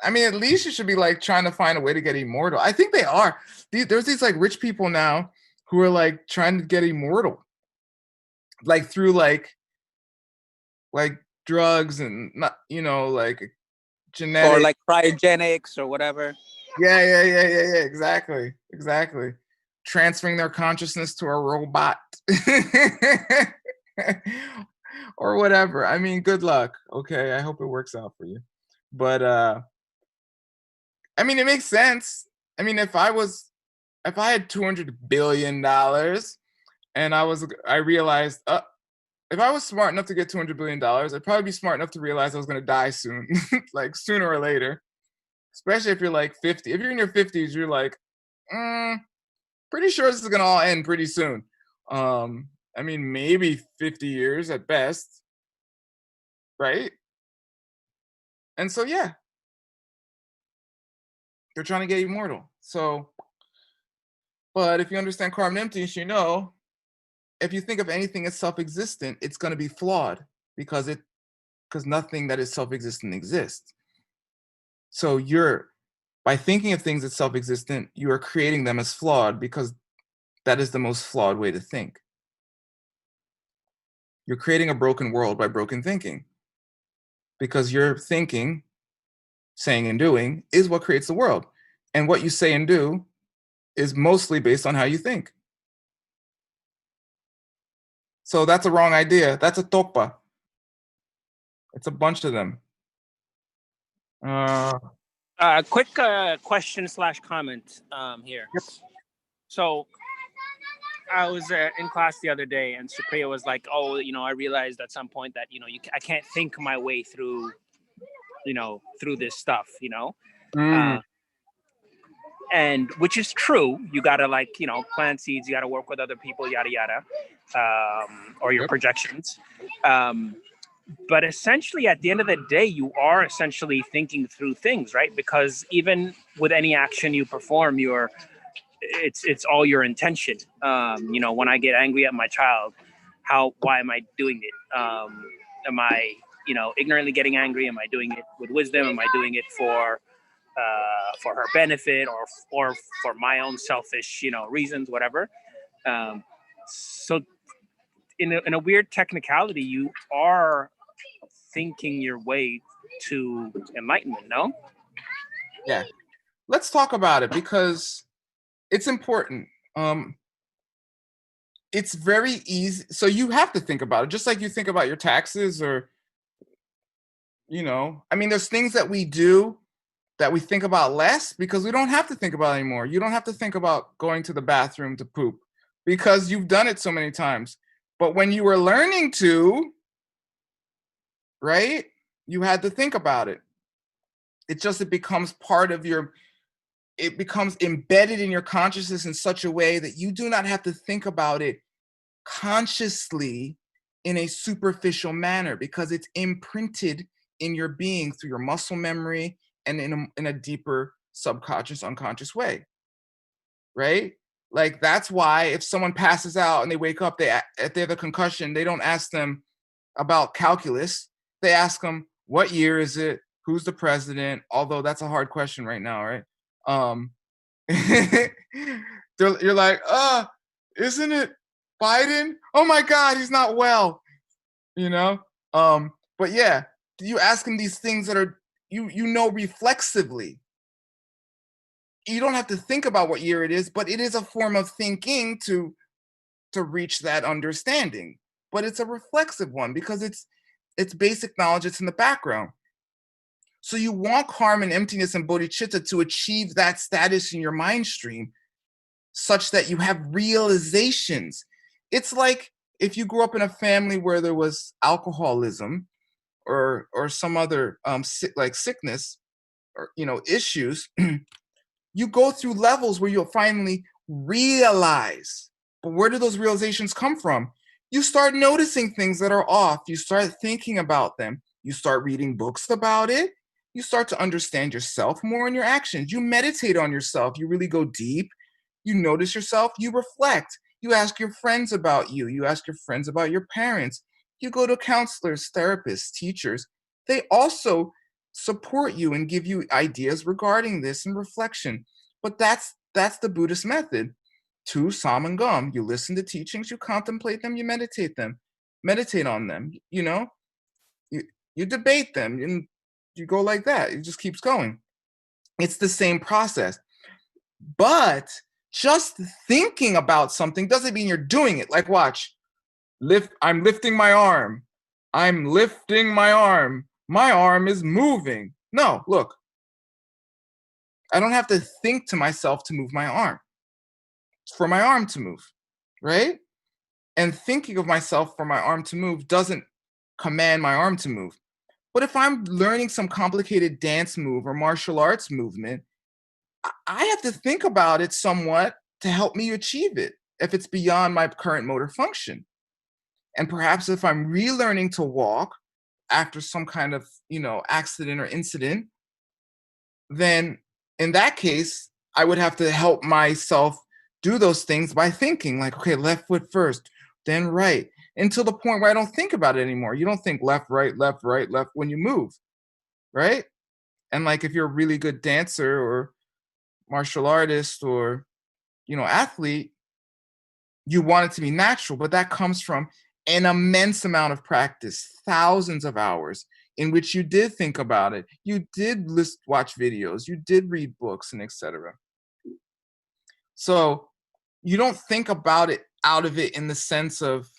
I mean, at least you should be like trying to find a way to get immortal. I think they are. There's these like rich people now who are like trying to get immortal, like through like drugs and not, like genetic, or like cryogenics or whatever. Yeah. Exactly. Transferring their consciousness to a robot. Or whatever. I mean, good luck. Okay. I hope it works out for you. But I mean, it makes sense. I mean, if I had $200 billion and I realized, if I was smart enough to get $200 billion, I'd probably be smart enough to realize I was going to die soon, like sooner or later, especially if you're like 50. If you're in your 50s, you're like, pretty sure this is going to all end pretty soon. I mean, maybe 50 years at best, right? And so, yeah, they're trying to get you immortal. So, but if you understand karma and emptiness, you know, if you think of anything as self-existent, it's going to be flawed because nothing that is self-existent exists. So by thinking of things as self-existent, you are creating them as flawed because that is the most flawed way to think. You're creating a broken world by broken thinking because your thinking, saying and doing is what creates the world. And what you say and do is mostly based on how you think. So that's a wrong idea. That's a topa. It's a bunch of them. Quick question / comment here. Yep. So I was in class the other day, and Supriya was like, "Oh, I realized at some point that I can't think my way through, through this stuff, and which is true. You gotta plant seeds. You gotta work with other people, yada yada, or your projections." But essentially, at the end of the day, you are essentially thinking through things, right? Because even with any action you perform, it's all your intention. When I get angry at my child, why am I doing it? Am I, ignorantly getting angry? Am I doing it with wisdom? Am I doing it for her benefit or for my own selfish, reasons, whatever? So in a weird technicality, you are thinking your way to enlightenment, no? Yeah. Let's talk about it because it's important. It's very easy. So you have to think about it, just like you think about your taxes or, I mean, there's things that we do that we think about less because we don't have to think about it anymore. You don't have to think about going to the bathroom to poop because you've done it so many times. But when you were learning to, right, you had to think about it. It becomes part of it becomes embedded in your consciousness in such a way that you do not have to think about it consciously in a superficial manner because it's imprinted in your being through your muscle memory and in a deeper subconscious, unconscious way, right? Like that's why if someone passes out and they wake up, if they have a concussion, they don't ask them about calculus. They ask them, what year is it? Who's the president? Although that's a hard question right now, right? You're like, isn't it Biden? Oh my God, he's not well. But yeah, you ask him these things that are reflexively. You don't have to think about what year it is, but it is a form of thinking to reach that understanding. But it's a reflexive one because it's basic knowledge. It's in the background. So you want karma and emptiness and bodhicitta to achieve that status in your mind stream such that you have realizations. It's like if you grew up in a family where there was alcoholism or some other sickness or issues, you go through levels where you'll finally realize. But where do those realizations come from? You start noticing things that are off. You start thinking about them. You start reading books about it. You start to understand yourself more in your actions. You meditate on yourself. You really go deep. You notice yourself. You reflect. You ask your friends about you. You ask your friends about your parents. You go to counselors, therapists, teachers. They also support you and give you ideas regarding this and reflection. But that's the Buddhist method. Tu, Sam, and Gum. You listen to teachings, you contemplate them, you meditate on them. You debate them, and you go like that. It just keeps going. It's the same process. But just thinking about something doesn't mean you're doing it. Like, watch, I'm lifting my arm. I'm lifting my arm. My arm is moving. No, look, I don't have to think to myself to move my arm. It's for my arm to move, right? And thinking of myself for my arm to move doesn't command my arm to move. But if I'm learning some complicated dance move or martial arts movement, I have to think about it somewhat to help me achieve it if it's beyond my current motor function. And perhaps if I'm relearning to walk after some kind of, accident or incident, then in that case, I would have to help myself do those things by thinking like, okay, left foot first, then right, until the point where I don't think about it anymore. You don't think left, right, left, when you move, right? And like if you're a really good dancer or martial artist or, athlete, you want it to be natural, but that comes from an immense amount of practice, thousands of hours in which you did think about it. You did watch videos, you did read books and etc. So you don't think about it out of it in the sense of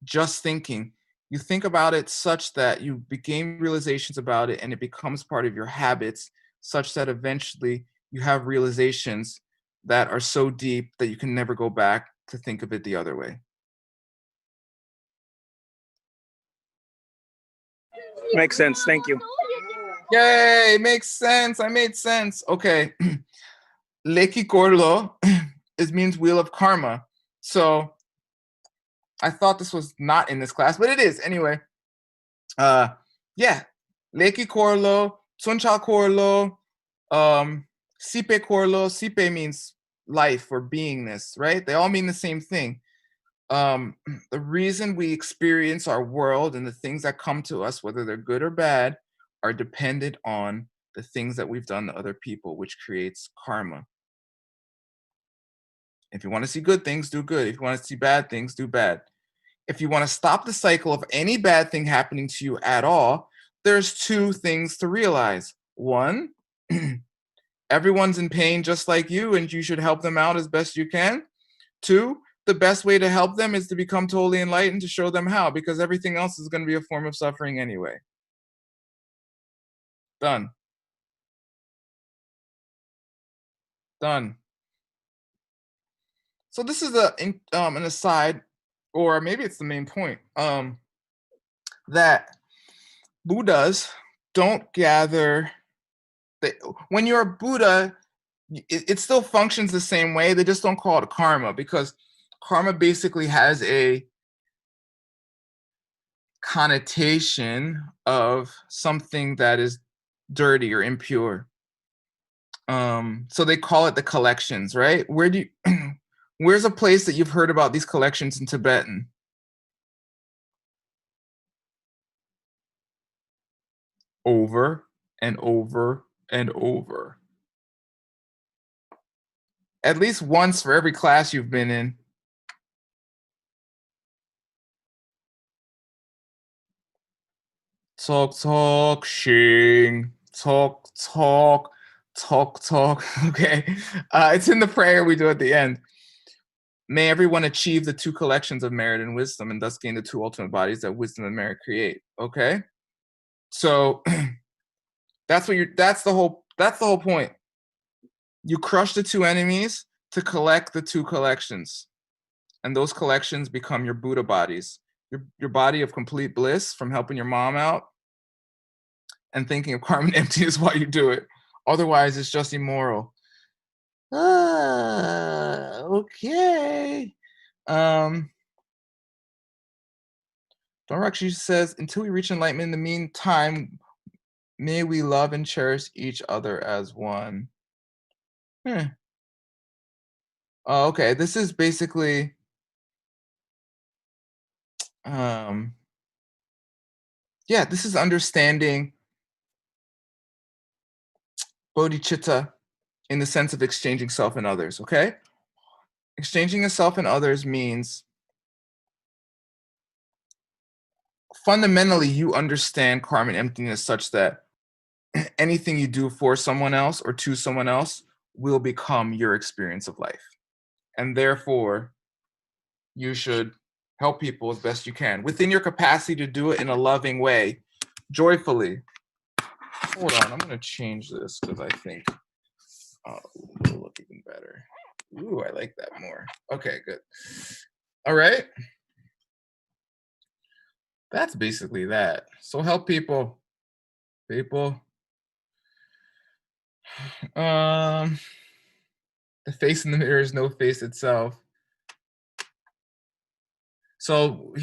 just thinking. You think about it such that you gain realizations about it and it becomes part of your habits, such that eventually you have realizations that are so deep that you can never go back to think of it the other way. Makes sense. Thank you. Yay, makes sense. I made sense. Okay. Leki Korlo means wheel of karma. So I thought this was not in this class, but it is anyway. Yeah. Leki Korlo, Sunchal Korlo, Sipe Korlo. Sipe means life or beingness, right? They all mean the same thing. The reason we experience our world and the things that come to us, whether they're good or bad, are dependent on the things that we've done to other people, which creates karma. If you want to see good things, do good. If you want to see bad things, do bad. If you want to stop the cycle of any bad thing happening to you at all, there's two things to realize. One, everyone's in pain just like you, and you should help them out as best you can. Two, the best way to help them is to become totally enlightened, to show them how, because everything else is going to be a form of suffering anyway. Done. Done. So this is an aside, or maybe it's the main point, that Buddhas don't gather. When you're a Buddha, it still functions the same way. They just don't call it karma, because karma basically has a connotation of something that is dirty or impure. So they call it the collections, right? Where's a place that you've heard about these collections in Tibetan? Over and over and over. At least once for every class you've been in. Talk, shing. Talk. Okay. It's in the prayer we do at the end. May everyone achieve the two collections of merit and wisdom, and thus gain the two ultimate bodies that wisdom and merit create. Okay. So that's the whole point. You crush the two enemies to collect the two collections. And those collections become your Buddha bodies. Your body of complete bliss from helping your mom out and thinking of karma and emptiness while you do it. Otherwise, it's just immoral. Okay. Dorakshi says, until we reach enlightenment, in the meantime, may we love and cherish each other as one. Okay, this is basically this is understanding bodhicitta in the sense of exchanging self and others, okay? Exchanging a self and others means fundamentally you understand karma and emptiness such that anything you do for someone else or to someone else will become your experience of life. And therefore, you should help people as best you can within your capacity to do it in a loving way, joyfully. Hold on, I'm going to change this because I think it'll look even better. Ooh, I like that more. Okay, good. All right. That's basically that. So help people. People. The face in the mirror is no face itself. So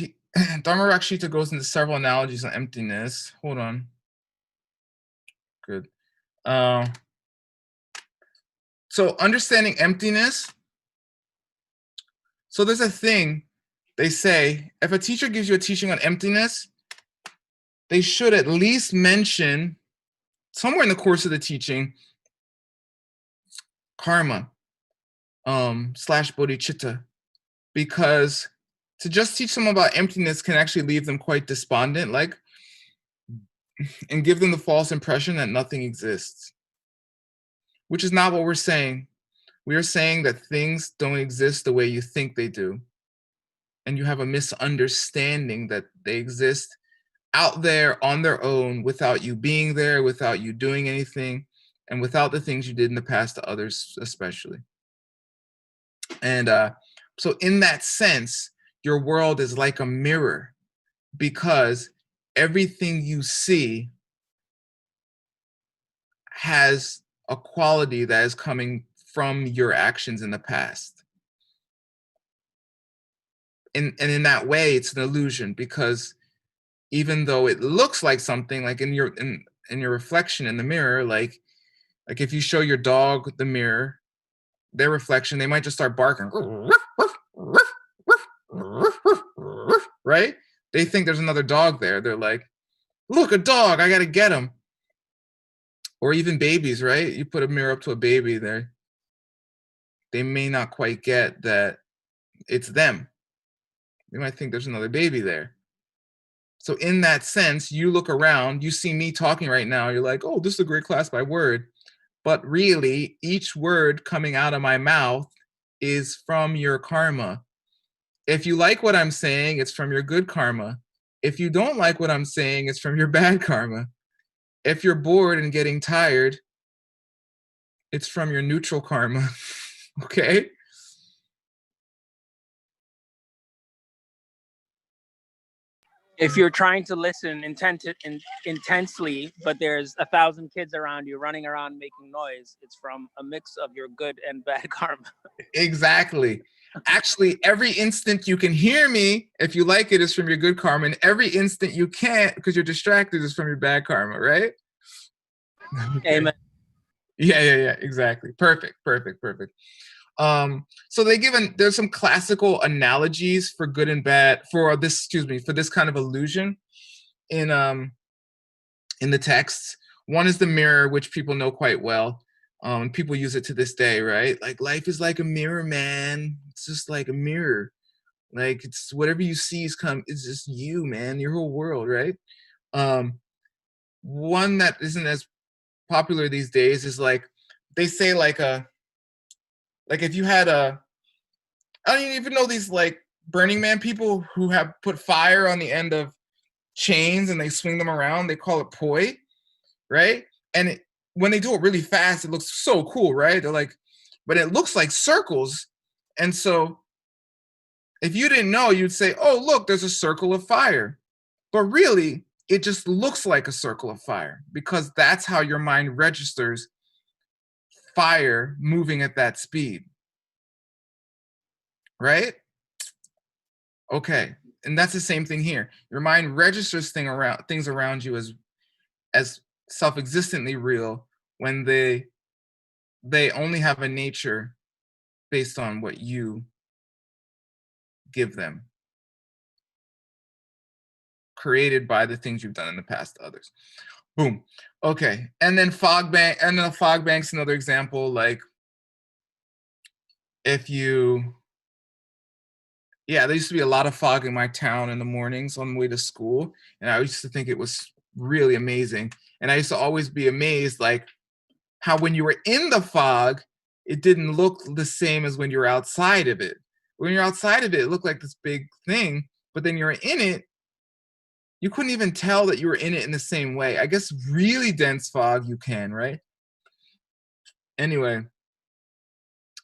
Dharma Rakshita goes into several analogies on emptiness. Hold on. Good. So understanding emptiness. So there's a thing they say, if a teacher gives you a teaching on emptiness, they should at least mention somewhere in the course of the teaching, karma / bodhicitta, because to just teach someone about emptiness can actually leave them quite despondent, like, and give them the false impression that nothing exists, which is not what we're saying. We are saying that things don't exist the way you think they do. And you have a misunderstanding that they exist out there on their own without you being there, without you doing anything, and without the things you did in the past to others especially. And so in that sense, your world is like a mirror, because everything you see has a quality that is coming from your actions in the past. And in that way, it's an illusion, because even though it looks like something, like in your reflection in the mirror, like if you show your dog the mirror, their reflection, they might just start barking, right? They think there's another dog there. They're like, look, a dog, I gotta get him. Or even babies, right? You put a mirror up to a baby there, they may not quite get that it's them. They might think there's another baby there. So in that sense, you look around, you see me talking right now, you're like, oh, this is a great class by word. But really, each word coming out of my mouth is from your karma. If you like what I'm saying, it's from your good karma. If you don't like what I'm saying, it's from your bad karma. If you're bored and getting tired, it's from your neutral karma. Okay? If you're trying to listen intensely, but there's 1,000 kids around you running around making noise, it's from a mix of your good and bad karma. Exactly. Actually, every instant you can hear me, if you like it, is from your good karma. And every instant you can't, because you're distracted, is from your bad karma, right? Okay. Amen. Yeah, exactly. Perfect. So there's some classical analogies for good and bad, for this kind of illusion in the texts. One is the mirror, which people know quite well. People use it to this day, right? Like, life is like a mirror, man. It's just like a mirror. Like, it's whatever you see it's just you, man, your whole world, right? One that isn't as popular these days is like, they say like if you had I don't even know, these like Burning Man people who have put fire on the end of chains and they swing them around, they call it poi, right? And when they do it really fast, it looks so cool, right? They're like, but it looks like circles. And so if you didn't know, you'd say, oh, look, there's a circle of fire. But really, it just looks like a circle of fire, because that's how your mind registers fire moving at that speed. Right? Okay. And that's the same thing here. Your mind registers things around you as self-existently real when they only have a nature based on what you give them, created by the things you've done in the past to others. Boom. Okay. And then fog bank's another example. Like, there used to be a lot of fog in my town in the mornings on the way to school, and I used to think it was really amazing. And I used to always be amazed, like how when you were in the fog, it didn't look the same as when you were outside of it. When you're outside of it, it looked like this big thing, but then you're in it, you couldn't even tell that you were in it in the same way. I guess really dense fog you can, right? Anyway,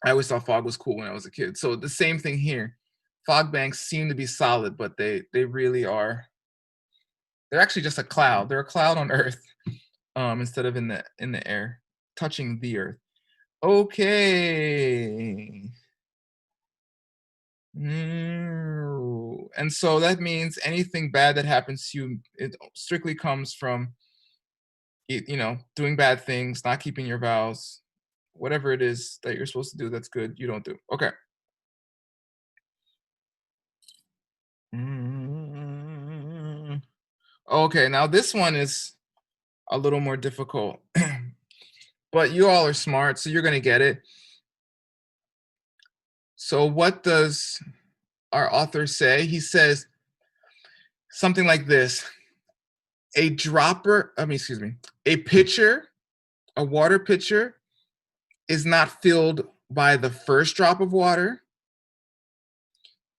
I always thought fog was cool when I was a kid. So the same thing here. Fog banks seem to be solid, but they really are. They're actually just a cloud. They're a cloud on Earth, instead of in the air, touching the Earth. Okay. And so that means anything bad that happens to you, it strictly comes from, doing bad things, not keeping your vows, whatever it is that you're supposed to do that's good, you don't do. Okay. Okay, now this one is a little more difficult, but you all are smart, so you're going to get it. So what does our author say? He says something like this. A pitcher, a water pitcher is not filled by the first drop of water.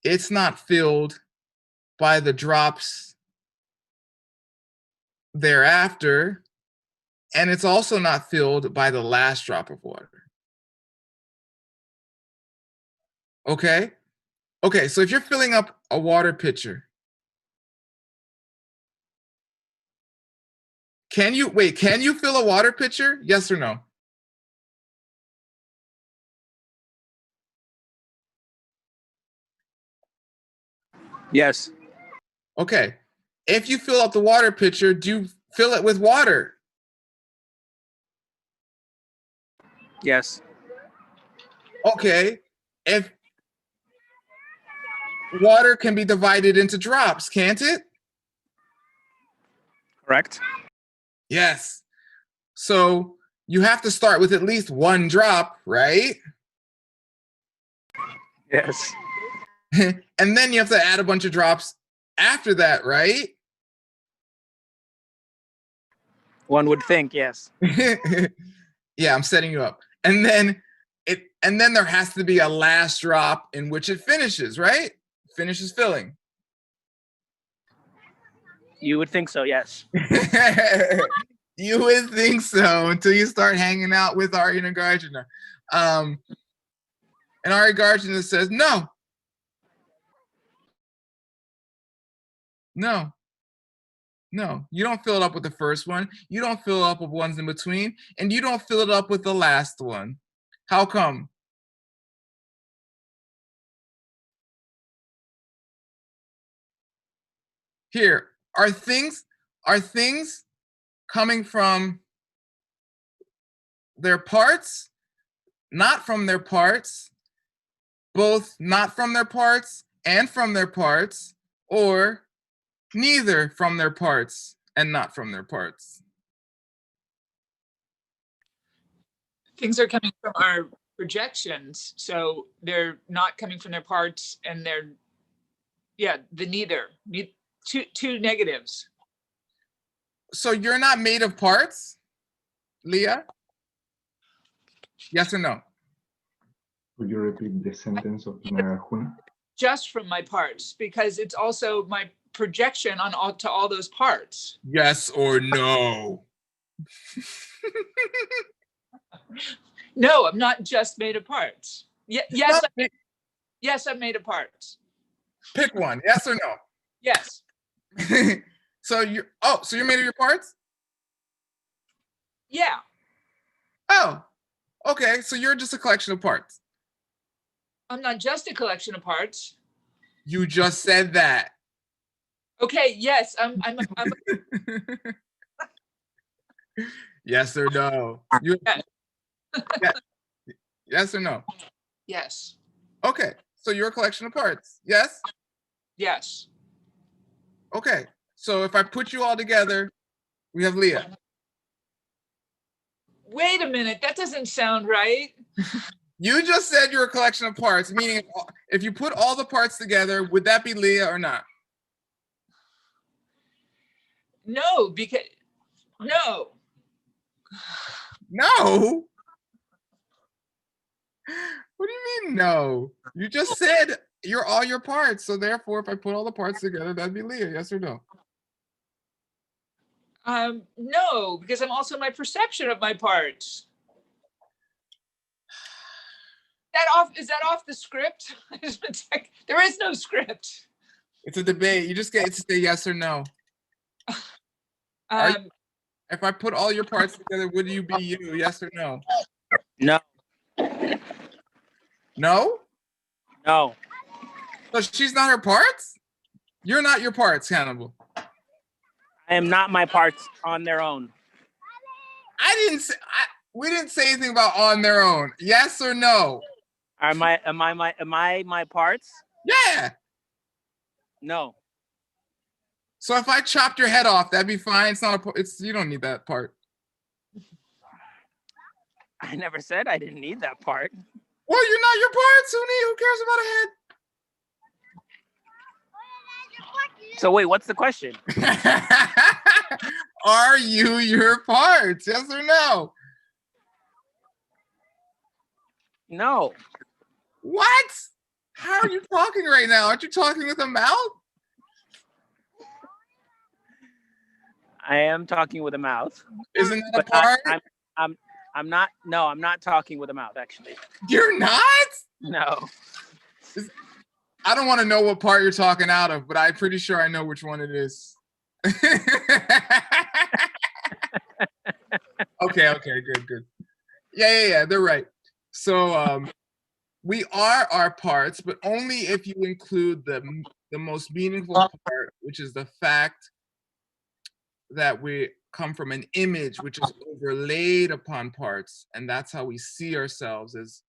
It's not filled by the drops thereafter. And it's also not filled by the last drop of water. Okay? Okay, so if you're filling up a water pitcher, can you fill a water pitcher? Yes or no? Yes. Okay. If you fill up the water pitcher, do you fill it with water? Yes. Okay. If water can be divided into drops, can't it? Correct. Yes. So you have to start with at least one drop, right? Yes. And then you have to add a bunch of drops after that, right? One would think, yes. Yeah, I'm setting you up. And then there has to be a last drop in which it finishes, right? Finishes filling. You would think so, yes. You would think so until you start hanging out with our inner guardian. And our guardian says, no. No, you don't fill it up with the first one. You don't fill it up with ones in between, and you don't fill it up with the last one. How come? Here, are things coming from their parts, not from their parts, both not from their parts and from their parts, or neither from their parts and not from their parts? Things are coming from our projections, so they're not coming from their parts, and they're, the neither. Two negatives. So you're not made of parts, Leah? Yes or no? Could you repeat the sentence of Nagajuna? Just from my parts, because it's also my projection on all those parts. Yes or no? No, I'm not just made of parts. Yes, I'm made of parts. Pick one. Yes or no? Yes. So you're made of your parts? Yeah. Oh, okay. So you're just a collection of parts. I'm not just a collection of parts. You just said that. Okay. Yes, I'm Yes or no? Yes. Yeah. Yes or no? Yes. Okay. So you're a collection of parts. Yes? Yes. Okay. So if I put you all together, we have Leah. Wait a minute. That doesn't sound right. You just said you're a collection of parts, meaning if you put all the parts together, would that be Leah or not? No, because no. No. What do you mean no? You just said you're all your parts. So therefore, if I put all the parts together, that'd be Leah. Yes or no? No, because I'm also my perception of my parts. Is that off the script? There is no script. It's a debate. You just get to say yes or no. If I put all your parts together, would you be you? Yes or no? No. No? No. So she's not her parts? You're not your parts, Hannibal. I am not my parts on their own. We didn't say anything about on their own. Yes or no? Am I my parts? Yeah. No. So if I chopped your head off, that'd be fine. You don't need that part. I never said I didn't need that part. Well, you're not your parts. Who cares about a head? So wait, what's the question? Are you your parts? Yes or no? No. What? How are you talking right now? Aren't you talking with a mouth? I am talking with a mouth. Isn't that a part? I'm not. No, I'm not talking with a mouth. Actually, you're not. No. I don't want to know what part you're talking out of, but I'm pretty sure I know which one it is. Okay, good. Yeah, they're right. So we are our parts, but only if you include the most meaningful part, which is the fact that we come from an image which is overlaid upon parts, and that's how we see ourselves as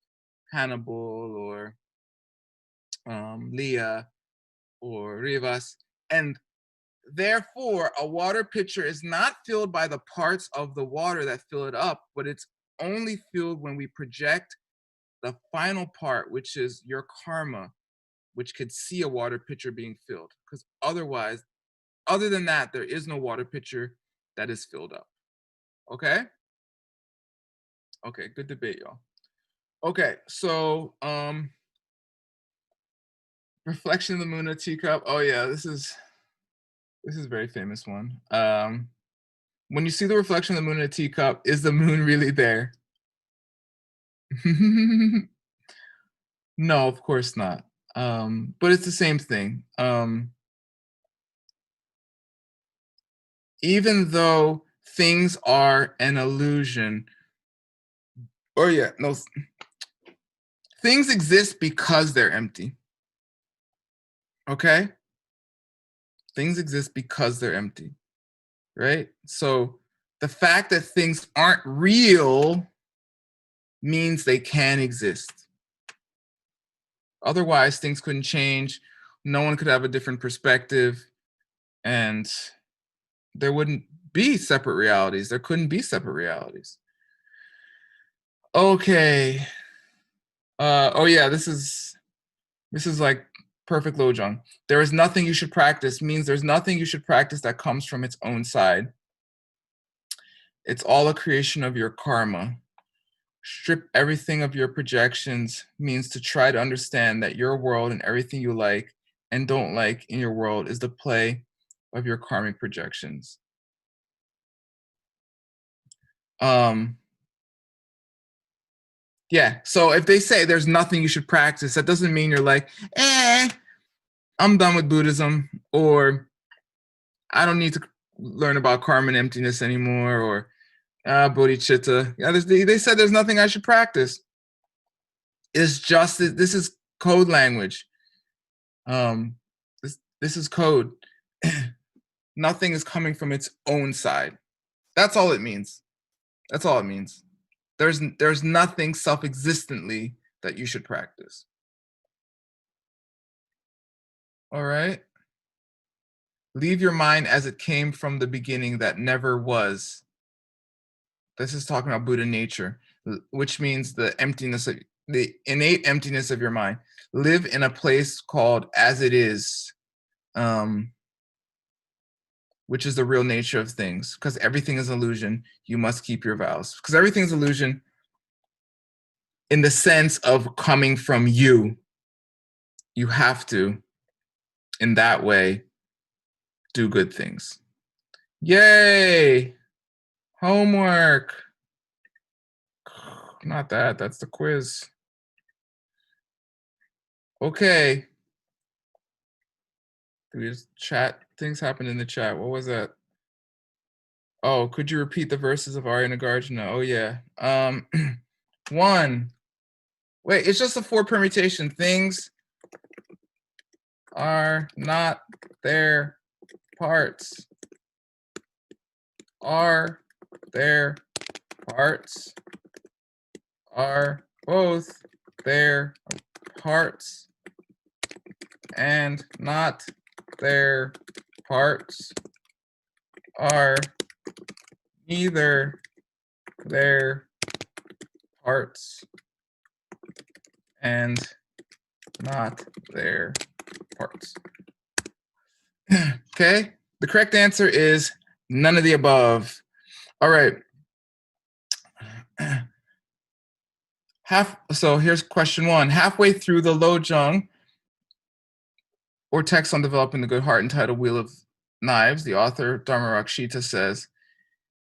Hannibal or Leah or Rivas. And therefore, a water pitcher is not filled by the parts of the water that fill it up, but it's only filled when we project the final part, which is your karma, which could see a water pitcher being filled. Because otherwise, other than that, there is no water pitcher that is filled up. Okay? Okay, good debate, y'all. Okay, so reflection of the moon in a teacup. Oh yeah, this is a very famous one. When you see the reflection of the moon in a teacup, is the moon really there? No, of course not. But it's the same thing. Even though things are an illusion, things exist because they're empty. Okay? Things exist because they're empty, right? So the fact that things aren't real means they can exist. Otherwise, things couldn't change. No one could have a different perspective, and there wouldn't be separate realities. There couldn't be separate realities. Okay. Oh yeah, this is like perfect lojong. There is nothing you should practice means there's nothing you should practice that comes from its own side. It's all a creation of your karma. Strip everything of your projections means to try to understand that your world and everything you like and don't like in your world is the play of your karmic projections. Yeah, so if they say there's nothing you should practice, that doesn't mean you're like, I'm done with Buddhism, or I don't need to learn about karma and emptiness anymore, or bodhicitta. Yeah, they said there's nothing I should practice. It's just this is code language. This is code. Nothing is coming from its own side. That's all it means. That's all it means. There's nothing self-existently that you should practice. All right. Leave your mind as it came from the beginning that never was. This is talking about Buddha nature, which means the innate emptiness of your mind. Live in a place called as it is. which is the real nature of things. Because everything is illusion, you must keep your vows. Because everything is illusion in the sense of coming from you. You have to, in that way, do good things. Yay! Homework. Not that, that's the quiz. Okay. Did we just chat? Things happened in the chat. What was that? Oh, could you repeat the verses of Arya Nagarjuna? Oh yeah. 1. Wait, it's just a 4 permutation. Things are not their parts. Are their parts. Are both their parts and not their parts. Are neither their parts and not their parts. Okay, the correct answer is none of the above. All right. So here's question 1. Halfway through the Lojong, or text on developing the good heart entitled Wheel of Knives, the author, Dharma Rakshita, says,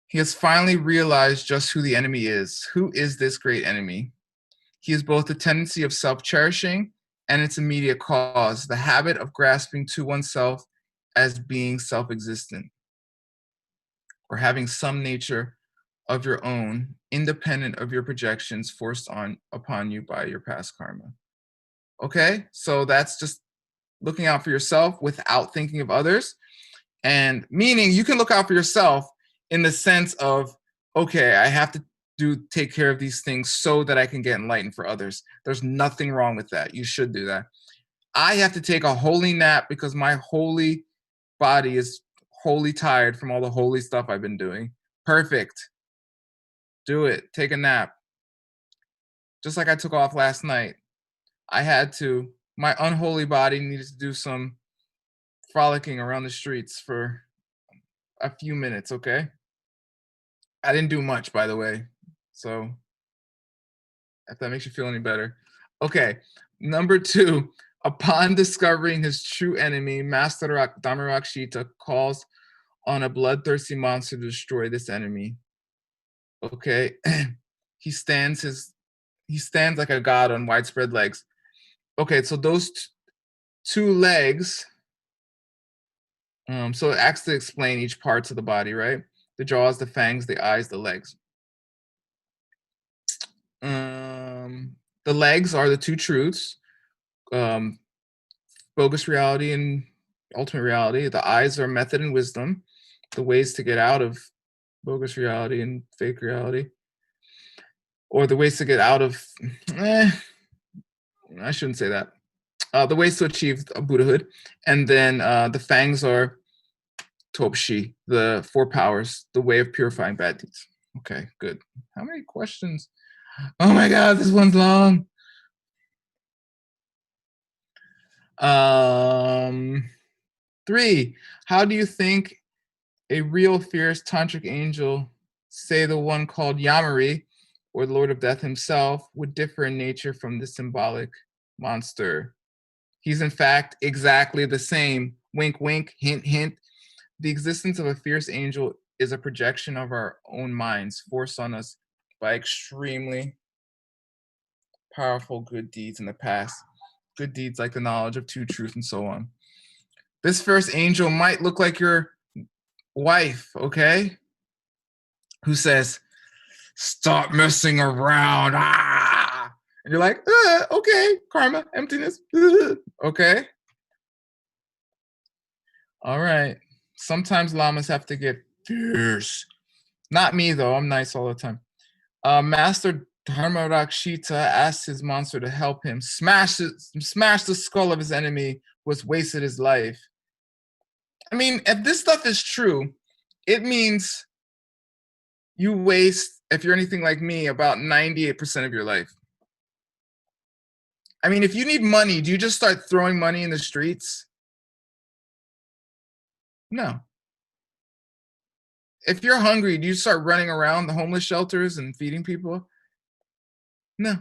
he has finally realized just who the enemy is. Who is this great enemy? He is both the tendency of self-cherishing and its immediate cause, the habit of grasping to oneself as being self-existent, or having some nature of your own, independent of your projections forced upon you by your past karma. Okay, so that's just looking out for yourself without thinking of others. And meaning you can look out for yourself in the sense of, okay, I have to take care of these things so that I can get enlightened for others. There's nothing wrong with that. You should do that. I have to take a holy nap because my holy body is wholly tired from all the holy stuff I've been doing. Perfect. Do it. Take a nap. Just like I took off last night. I had to. My unholy body needed to do some frolicking around the streets for a few minutes, okay? I didn't do much, by the way. So if that makes you feel any better. Okay, number 2. Upon discovering his true enemy, Master Dhammarakshita calls on a bloodthirsty monster to destroy this enemy. Okay, he stands like a god on widespread legs. Okay, so those 2 legs, so it acts to explain each parts of the body, right? The jaws, the fangs, the eyes, the legs. The legs are the 2 truths, bogus reality and ultimate reality. The eyes are method and wisdom, the ways to get out of bogus reality and fake reality, or the ways to get out of, I shouldn't say that. The ways to achieve Buddhahood. And then the fangs are Topshi, the 4 powers, the way of purifying bad deeds. Okay, good. How many questions? Oh my God, this one's long. 3, how do you think a real fierce tantric angel, say the one called Yamari, or the Lord of Death himself, would differ in nature from the symbolic monster? He's in fact exactly the same. Wink, wink, hint, hint. The existence of a fierce angel is a projection of our own minds, forced on us by extremely powerful good deeds in the past. Good deeds like the knowledge of 2 truth and so on. This first angel might look like your wife, okay? Who says, stop messing around. Ah! And you're like, okay, karma, emptiness. Okay. All right. Sometimes lamas have to get fierce. Not me, though. I'm nice all the time. Master Dharmarakshita asked his monster to help him smash the skull of his enemy who has wasted his life. I mean, if this stuff is true, it means you waste, if you're anything like me, about 98% of your life. I mean, if you need money, do you just start throwing money in the streets? No. If you're hungry, do you start running around the homeless shelters and feeding people? No.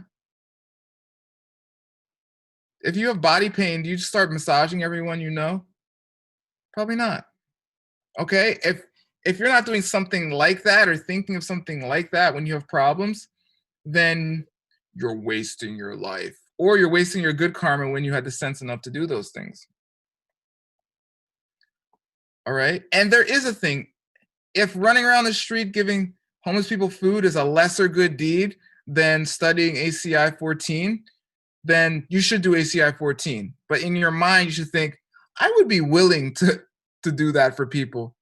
If you have body pain, do you just start massaging everyone you know? Probably not. Okay? If you're not doing something like that or thinking of something like that when you have problems, then you're wasting your life. Or you're wasting your good karma when you had the sense enough to do those things. All right? And there is a thing. If running around the street giving homeless people food is a lesser good deed than studying ACI 14, then you should do ACI 14. But in your mind, you should think, I would be willing to do that for people.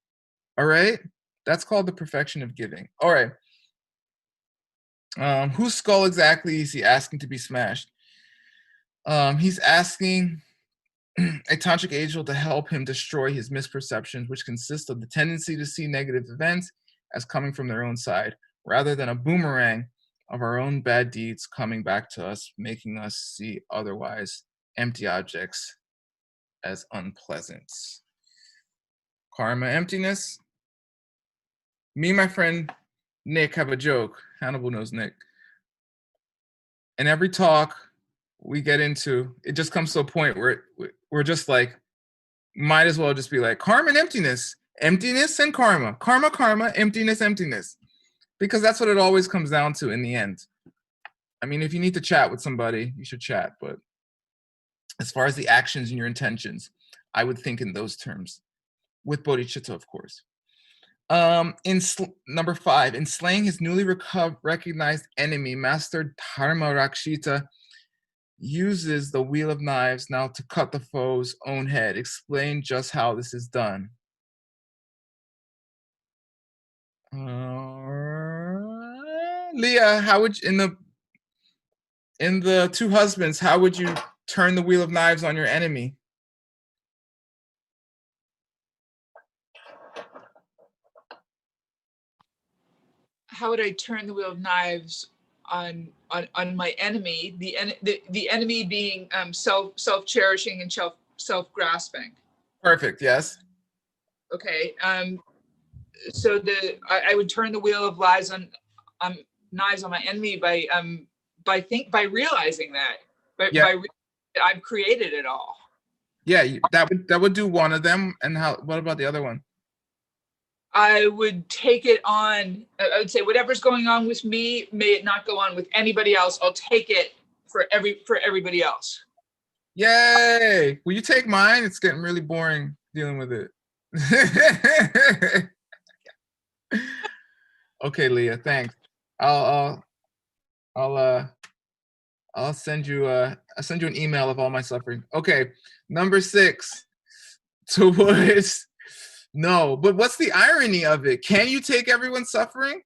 All right? That's called the perfection of giving. All right. Whose skull exactly is he asking to be smashed? He's asking a tantric angel to help him destroy his misperceptions, which consist of the tendency to see negative events as coming from their own side, rather than a boomerang of our own bad deeds coming back to us, making us see otherwise empty objects as unpleasant. Karma emptiness. Me and my friend Nick have a joke. Hannibal knows Nick. And every talk we get into, it just comes to a point where we're just like, might as well just be like, karma and emptiness. Emptiness and karma. Karma, karma, emptiness, emptiness. Because that's what it always comes down to in the end. I mean, if you need to chat with somebody, you should chat. But as far as the actions and your intentions, I would think in those terms. With bodhicitta, of course. Number 5, in slaying his newly recognized enemy, Master Dharma Rakshita uses the wheel of knives now to cut the foe's own head. Explain just how this is done. Leah, how would you, in the Two Husbands, how would you turn the wheel of knives on your enemy? How would I turn the wheel of knives on my enemy? The enemy being self-cherishing and self-grasping. Perfect. Yes. Okay. So I would turn the wheel of knives on my enemy by realizing that I've created it all. Yeah, that would do one of them. And what about the other one? I would take it on. I would say whatever's going on with me, may it not go on with anybody else. I'll take it for everybody else. Yay! Will you take mine? It's getting really boring dealing with it. Okay, Leah, thanks. I'll send you an email of all my suffering. Okay, number 6. Towards no, but what's the irony of it? Can you take everyone's suffering?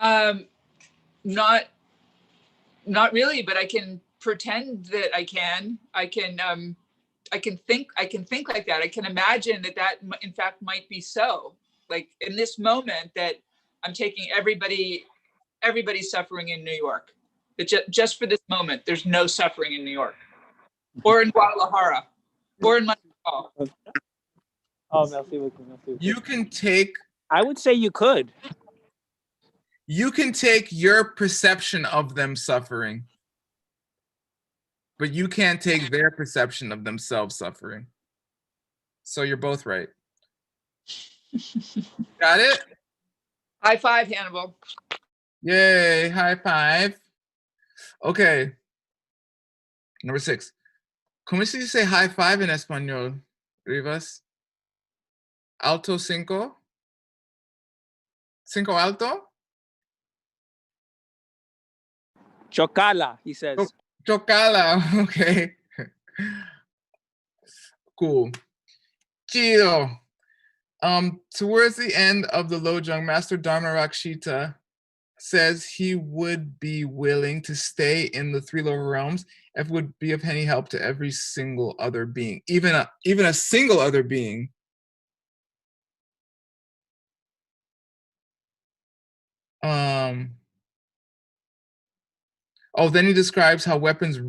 Not really, but I can pretend that I can. I can think like that. I can imagine that in fact might be so. Like in this moment that I'm taking everybody's suffering in New York. Just for this moment, there's no suffering in New York or in Guadalajara or in Montreal. You can take. I would say you could. You can take your perception of them suffering, but you can't take their perception of themselves suffering. So you're both right. Got it? High five, Hannibal. Yay, high five. Okay. Number 6. ¿Cómo se dice high five en español, Rivas? Alto 5? 5 alto? Chocala, he says. Chocala, okay. Cool. Chido. Towards the end of the Lojong, Master Dharma Rakshita says he would be willing to stay in the 3 lower realms if it would be of any help to every single other being, even a single other being. Then he describes how weapons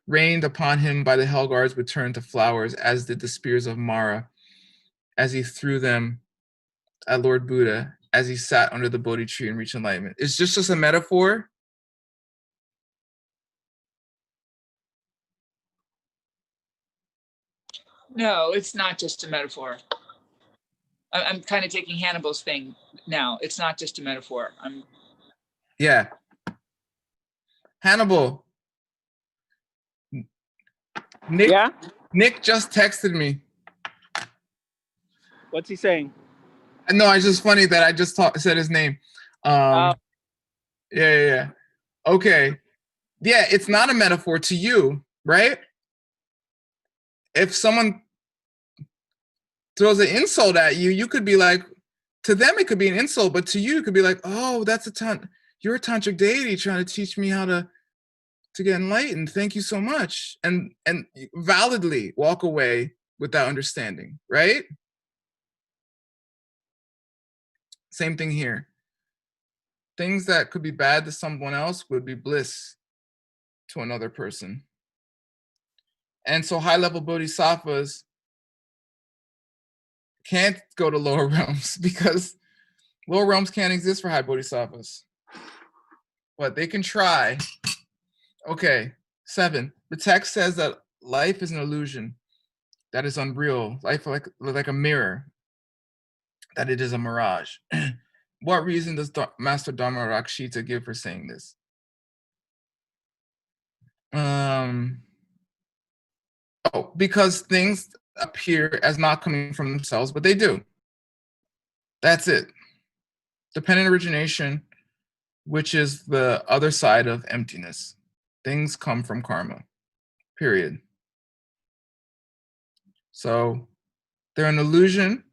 rained upon him by the Hellguards would turn to flowers, as did the spears of Mara. as he threw them at Lord Buddha as he sat under the Bodhi tree and reached enlightenment. It's just a metaphor. No, it's not just a metaphor. I'm kind of taking Hannibal's thing now. It's not just a metaphor. Yeah. Hannibal. Nick, Yeah. Nick just texted me. What's he saying? No, it's just funny that I just said his name. Yeah. Okay. Yeah, it's not a metaphor to you, right? If someone throws an insult at you, you could be like, to them it could be an insult, but to you it could be like, oh, you're a tantric deity trying to teach me how to get enlightened. Thank you so much. And validly walk away with that understanding, right? Same thing here. Things that could be bad to someone else would be bliss to another person. And so high-level bodhisattvas can't go to lower realms because lower realms can't exist for high bodhisattvas. But they can try. Okay, 7. The text says that life is an illusion, that is unreal. Life like a mirror, that it is a mirage. What reason does Master Dharma Rakshita give for saying this? Because things appear as not coming from themselves, but they do. That's it. Dependent origination, which is the other side of emptiness. Things come from karma, period. So they're an illusion,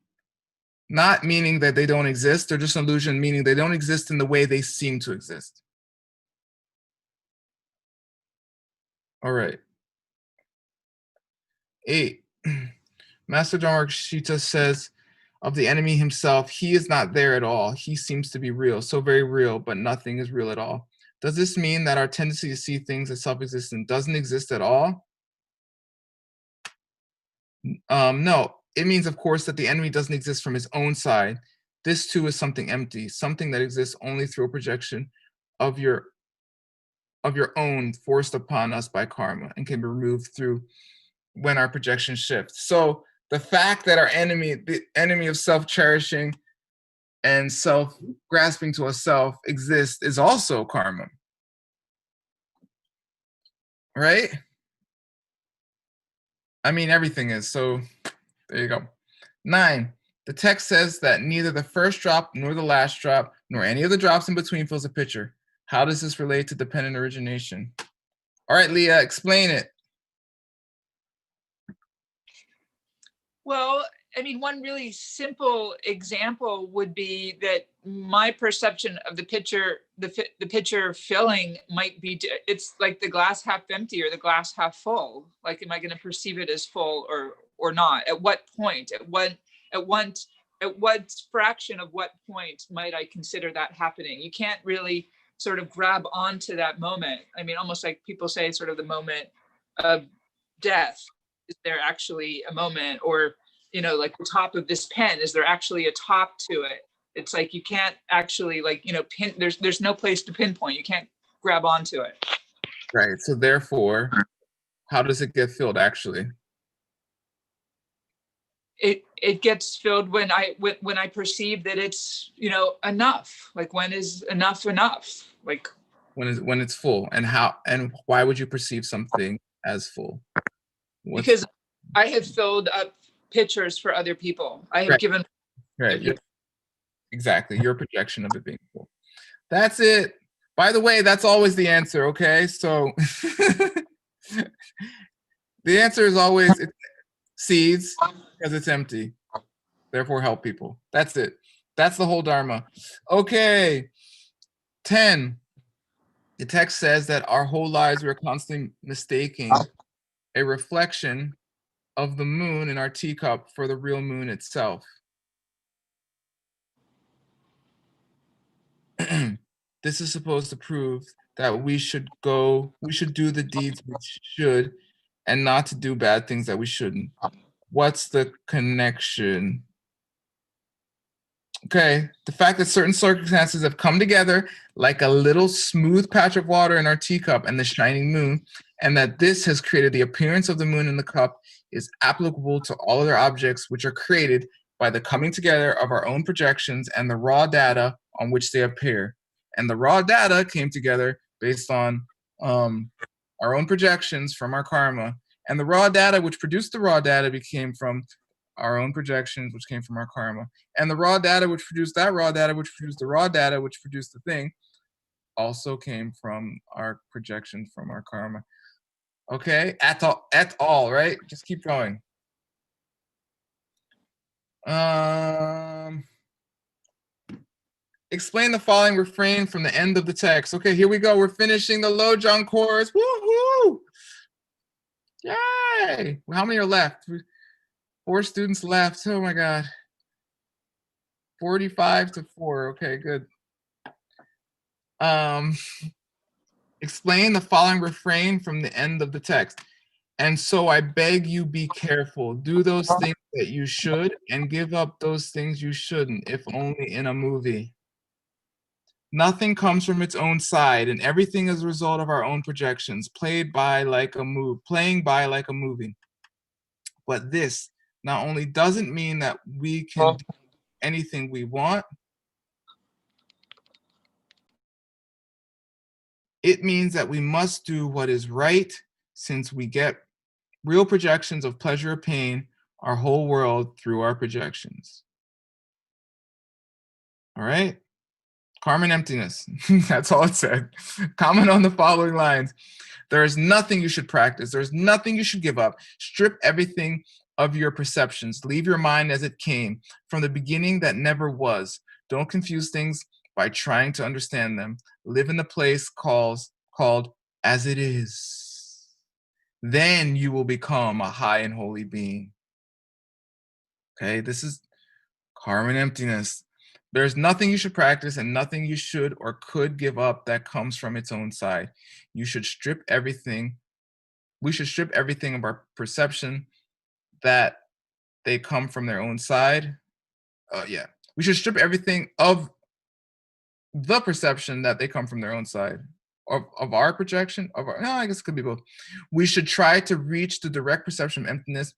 not meaning that they don't exist. They're just an illusion, meaning they don't exist in the way they seem to exist. All right. 8. Master Dharmakshita says of the enemy himself, he is not there at all. He seems to be real, so very real, but nothing is real at all. Does this mean that our tendency to see things as self-existent doesn't exist at all? No, it means, of course, that the enemy doesn't exist from his own side. This too is something empty, something that exists only through a projection of your own forced upon us by karma and can be removed through when our projection shifts. So the fact that our enemy, the enemy of self-cherishing and self-grasping to a self exists is also karma. Right? I mean, everything is. So there you go. 9. The text says that neither the first drop nor the last drop nor any of the drops in between fills a pitcher. How does this relate to dependent origination? All right, Leah, explain it. Well, I mean, one really simple example would be that my perception of the pitcher, the pitcher filling might be, it's like the glass half empty or the glass half full. Like, am I going to perceive it as full or not? At what point? At what fraction of what point might I consider that happening? You can't really sort of grab onto that moment. I mean, almost like people say, sort of the moment of death. Is there actually a moment? Or, you know, like the top of this pen, is there actually a top to it? It's like you can't actually, like, you know, pin, there's no place to pinpoint. You can't grab onto it. Right. So therefore, how does it get filled actually? It gets filled when I perceive that it's, you know, enough. Like, when is enough enough? Like, when it's full. And how and why would you perceive something as full? Because I have filled up pitchers for other people. I have given. Right. Exactly. Your projection of it being full. That's it. By the way, that's always the answer. Okay. So the answer is always seeds because it's empty. Therefore, help people. That's it. That's the whole Dharma. Okay. 10. The text says that our whole lives we're constantly mistaking a reflection of the moon in our teacup for the real moon itself. This is supposed to prove that we should do the deeds we should and not to do bad things that we shouldn't. What's the connection Okay, the fact that certain circumstances have come together like a little smooth patch of water in our teacup and the shining moon, and that this has created the appearance of the moon in the cup is applicable to all other objects which are created by the coming together of our own projections and the raw data on which they appear. And the raw data came together based on our own projections from our karma. And the raw data which produced the raw data became from our own projections, which came from our karma. And the raw data which produced that raw data, which produced the raw data, which produced the thing, also came from our projections from our karma. Okay, at all, right? Just keep going. Explain the following refrain from the end of the text. Okay, here we go. We're finishing the Lojong course. Woohoo! Yay! How many are left? 4 students left. Oh my God. 45 to 4. Okay, good. Explain the following refrain from the end of the text. And so I beg you, be careful. Do those things that you should and give up those things you shouldn't, if only in a movie. Nothing comes from its own side, and everything is a result of our own projections, playing by like a movie. But this not only doesn't mean that we can do anything we want, it means that we must do what is right, since we get real projections of pleasure or pain, our whole world through our projections. All right? Karma and emptiness. That's all it said. Comment on the following lines. There is nothing you should practice. There is nothing you should give up. Strip everything of your perceptions. Leave your mind as it came from the beginning that never was. Don't confuse things by trying to understand them. Live in the place called as it is. Then you will become a high and holy being. Okay, this is karma and emptiness. There's nothing you should practice and nothing you should or could give up that comes from its own side. You should strip everything. We should strip everything of our perception that they come from their own side. We should strip everything of the perception that they come from their own side. Of our projection, no, I guess it could be both. We should try to reach the direct perception of emptiness,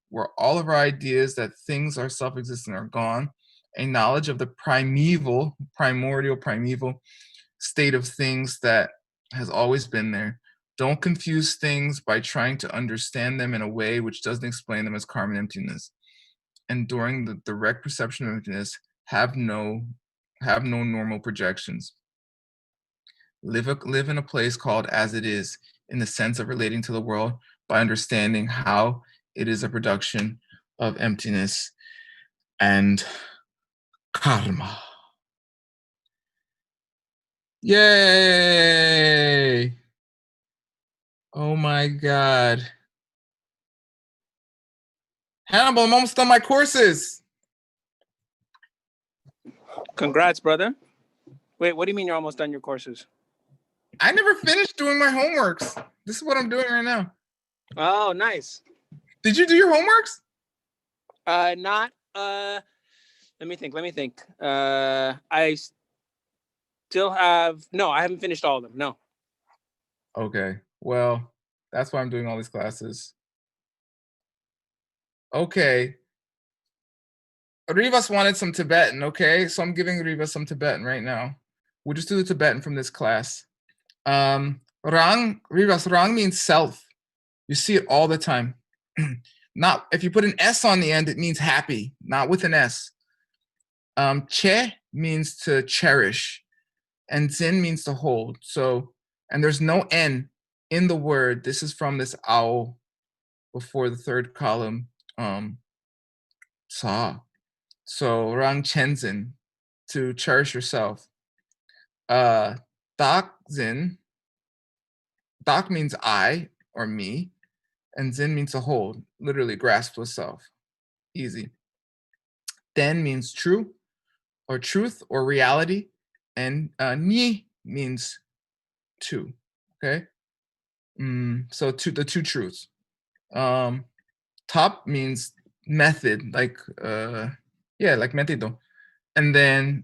where all of our ideas that things are self-existent are gone. A knowledge of the primordial state of things that has always been there. Don't confuse things by trying to understand them in a way which doesn't explain them as karma and emptiness. And during the direct perception of emptiness, have no normal projections. Live in a place called as it is, in the sense of relating to the world by understanding how it is a production of emptiness and karma. Yay! Oh my God. Hannibal, I'm almost done my courses. Congrats, brother. Wait, what do you mean you're almost done your courses? I never finished doing my homeworks. This is what I'm doing right now. Oh, nice. Did you do your homeworks? Not. Let me think. I still have. No, I haven't finished all of them. No. Okay. Well, that's why I'm doing all these classes. Okay. Rivas wanted some Tibetan, okay? So I'm giving Rivas some Tibetan right now. We'll just do the Tibetan from this class. Rang means self. You see it all the time. Not if you put an S on the end, it means happy, not with an S. Che means to cherish, and zin means to hold. So, and there's no N in the word. This is from this owl before the third column. Sa. So rang chenzin, to cherish yourself. Dak zin. Dak means I or me, and zin means to hold, literally grasp with self. Easy. Den means true, or truth, or reality, and ni means two. Okay. So the two truths. Top means method, like like metido, And then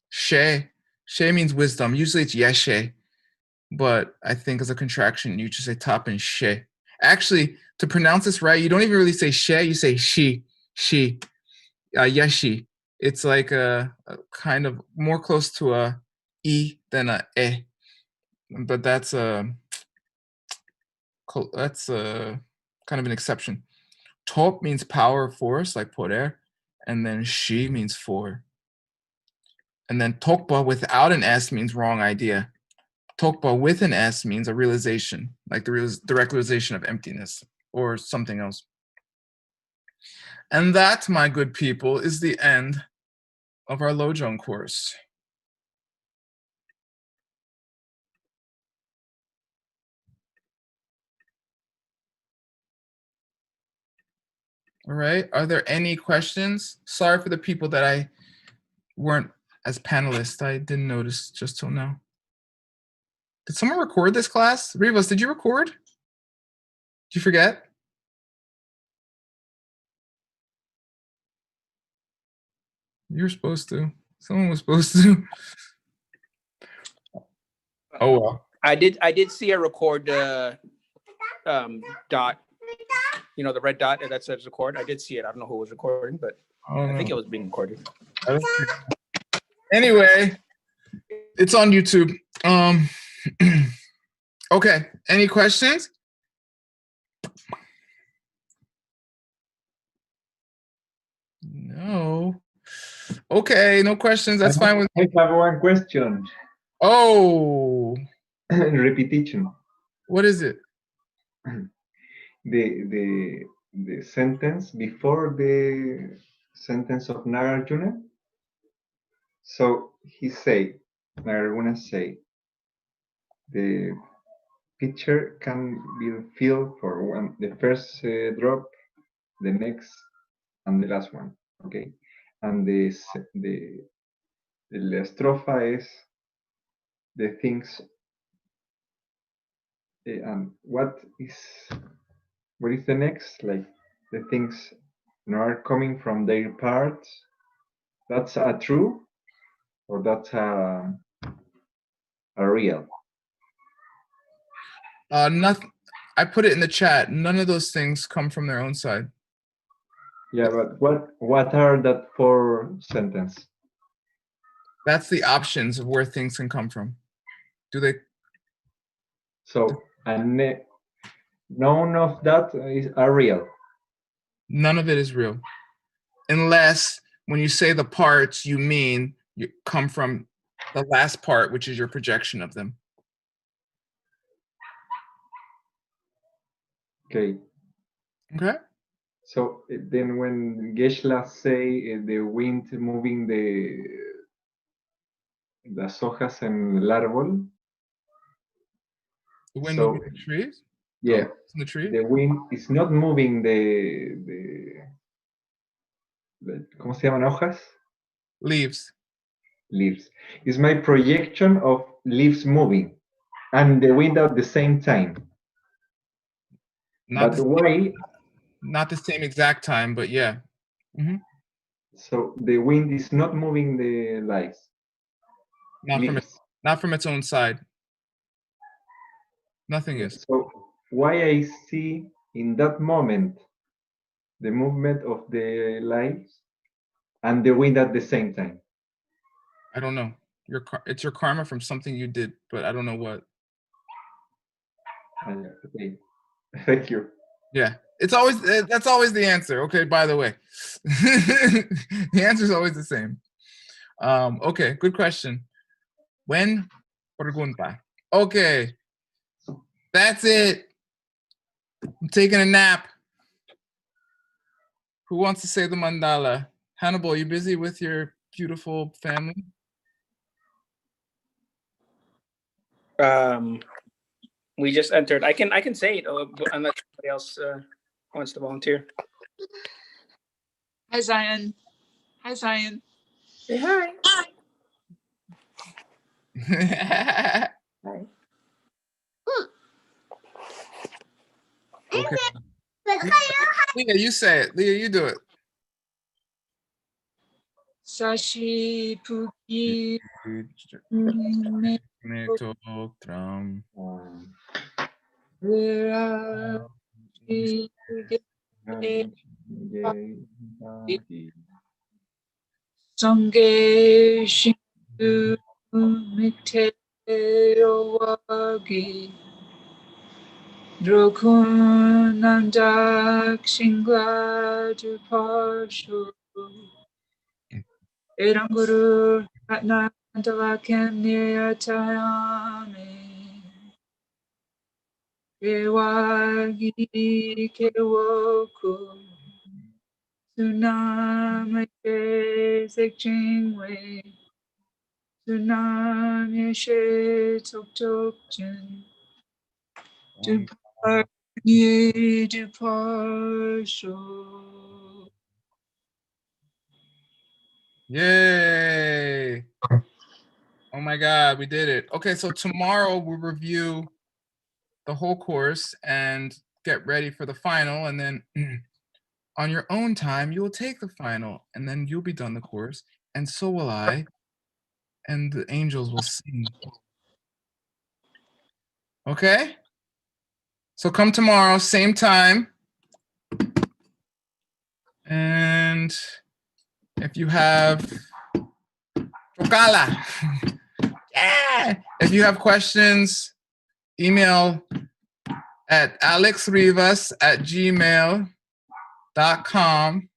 she means wisdom. Usually it's yeshe, but I think as a contraction, you just say top and she. Actually, to pronounce this right, you don't even really say she, you say she, yeshi. It's like a kind of more close to a e than a e, but that's a kind of an exception. Top means power, force, like poder, and then she means for. And then tokpa without an s means wrong idea. Tokpa with an s means a realization, like the direct realization of emptiness or something else. And that, my good people, is the end of our Lojong course. All right, are there any questions? Sorry for the people that I weren't as panelists. I didn't notice just till now. Did someone record this class? Rivas, did you record? Did you forget? You're supposed to. Someone was supposed to. Oh well. I did see a record dot. You know, the red dot that says record. I did see it. I don't know who was recording, but I think it was being recorded. Anyway, it's on YouTube. Okay. Any questions? No. Okay, no questions. That's fine with me. I have one question. Oh. Repetition. What is it? The sentence before the sentence of Nagarjuna. So Nagarjuna say, the pitcher can be filled for the first drop, the next, and the last one. Okay, and the la estrofa is the things. And what is the next? Like the things are coming from their parts. That's a true, or that's a real. Nothing. I put it in the chat. None of those things come from their own side. Yeah, but what are that for sentence? That's the options of where things can come from. Do they? So, and none of that are real. None of it is real, unless when you say the parts, you mean you come from the last part, which is your projection of them. Okay. Okay. So then, when Geshe-la say the wind moving las hojas en el árbol. The wind So, moving the trees? Yeah. Oh, in the tree? The wind is not moving the ¿cómo se llaman hojas? Leaves. Leaves. It's my projection of leaves moving and the wind at the same time. Not But why? Not the same exact time, but yeah. Mm-hmm. So the wind is not moving the leaves. Not from its own side. Nothing is. So why I see in that moment the movement of the leaves and the wind at the same time? I don't know. It's your karma from something you did, but I don't know what. Okay. Thank you. Yeah, that's always the answer. Okay, by the way, the answer is always the same. Okay, good question. When pregunta? Okay, that's it. I'm taking a nap. Who wants to say the mandala? Hannibal, you busy with your beautiful family? We just entered. I can say it unless somebody else wants to volunteer. Hi, Zion. Hi, Zion. Say hi. Hi. Okay. Leah, you say it. Leah, you do it. Sashi Puki Me Tram. Vira Sange Shindu Miteo Wagi Drokunandak Shingla Parshu Eranguru Ratna Antavakem Niyatayame Ewagi Kewoku Tsunami Sekchingwe Tsunami She Tok Tok Jin Dupar Ye Dupar Sho. Yay. Oh my God, we did it. Okay, so tomorrow we'll review the whole course and get ready for the final. And then on your own time, you will take the final and then you'll be done the course. And so will I. And the angels will sing. Okay? So come tomorrow, same time. And if you have Chocala. Yeah. If you have questions, email at alexrivas@gmail.com.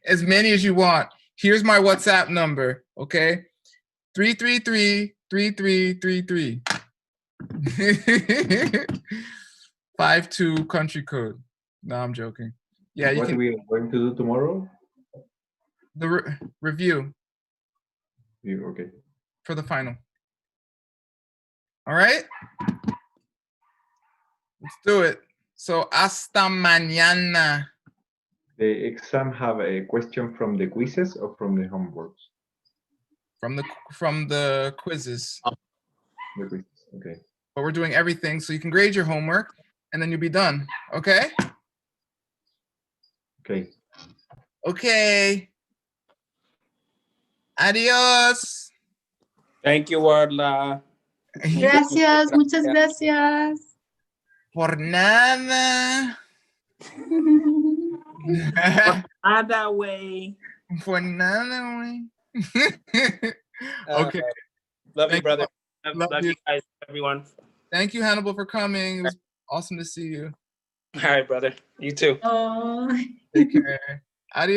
As many as you want. Here's my WhatsApp number, okay? 333-3333. 52 country code. No, I'm joking. Yeah, you What can. we are going to do tomorrow? The review Okay. for the final. All right? Let's do it. So, hasta mañana. The exam have a question from the quizzes or from the homeworks? From the quizzes. The quizzes, okay. But we're doing everything so you can grade your homework and then you'll be done. Okay? Okay. Okay. Adios. Thank you, Warla. Gracias, muchas gracias. Por nada. Other way. For nada, güey. Okay. Love you, Thank brother. you. Love you guys, everyone. Thank you, Hannibal, for coming. It was awesome to see you. All right, brother. You too. Oh. Take care. Adios.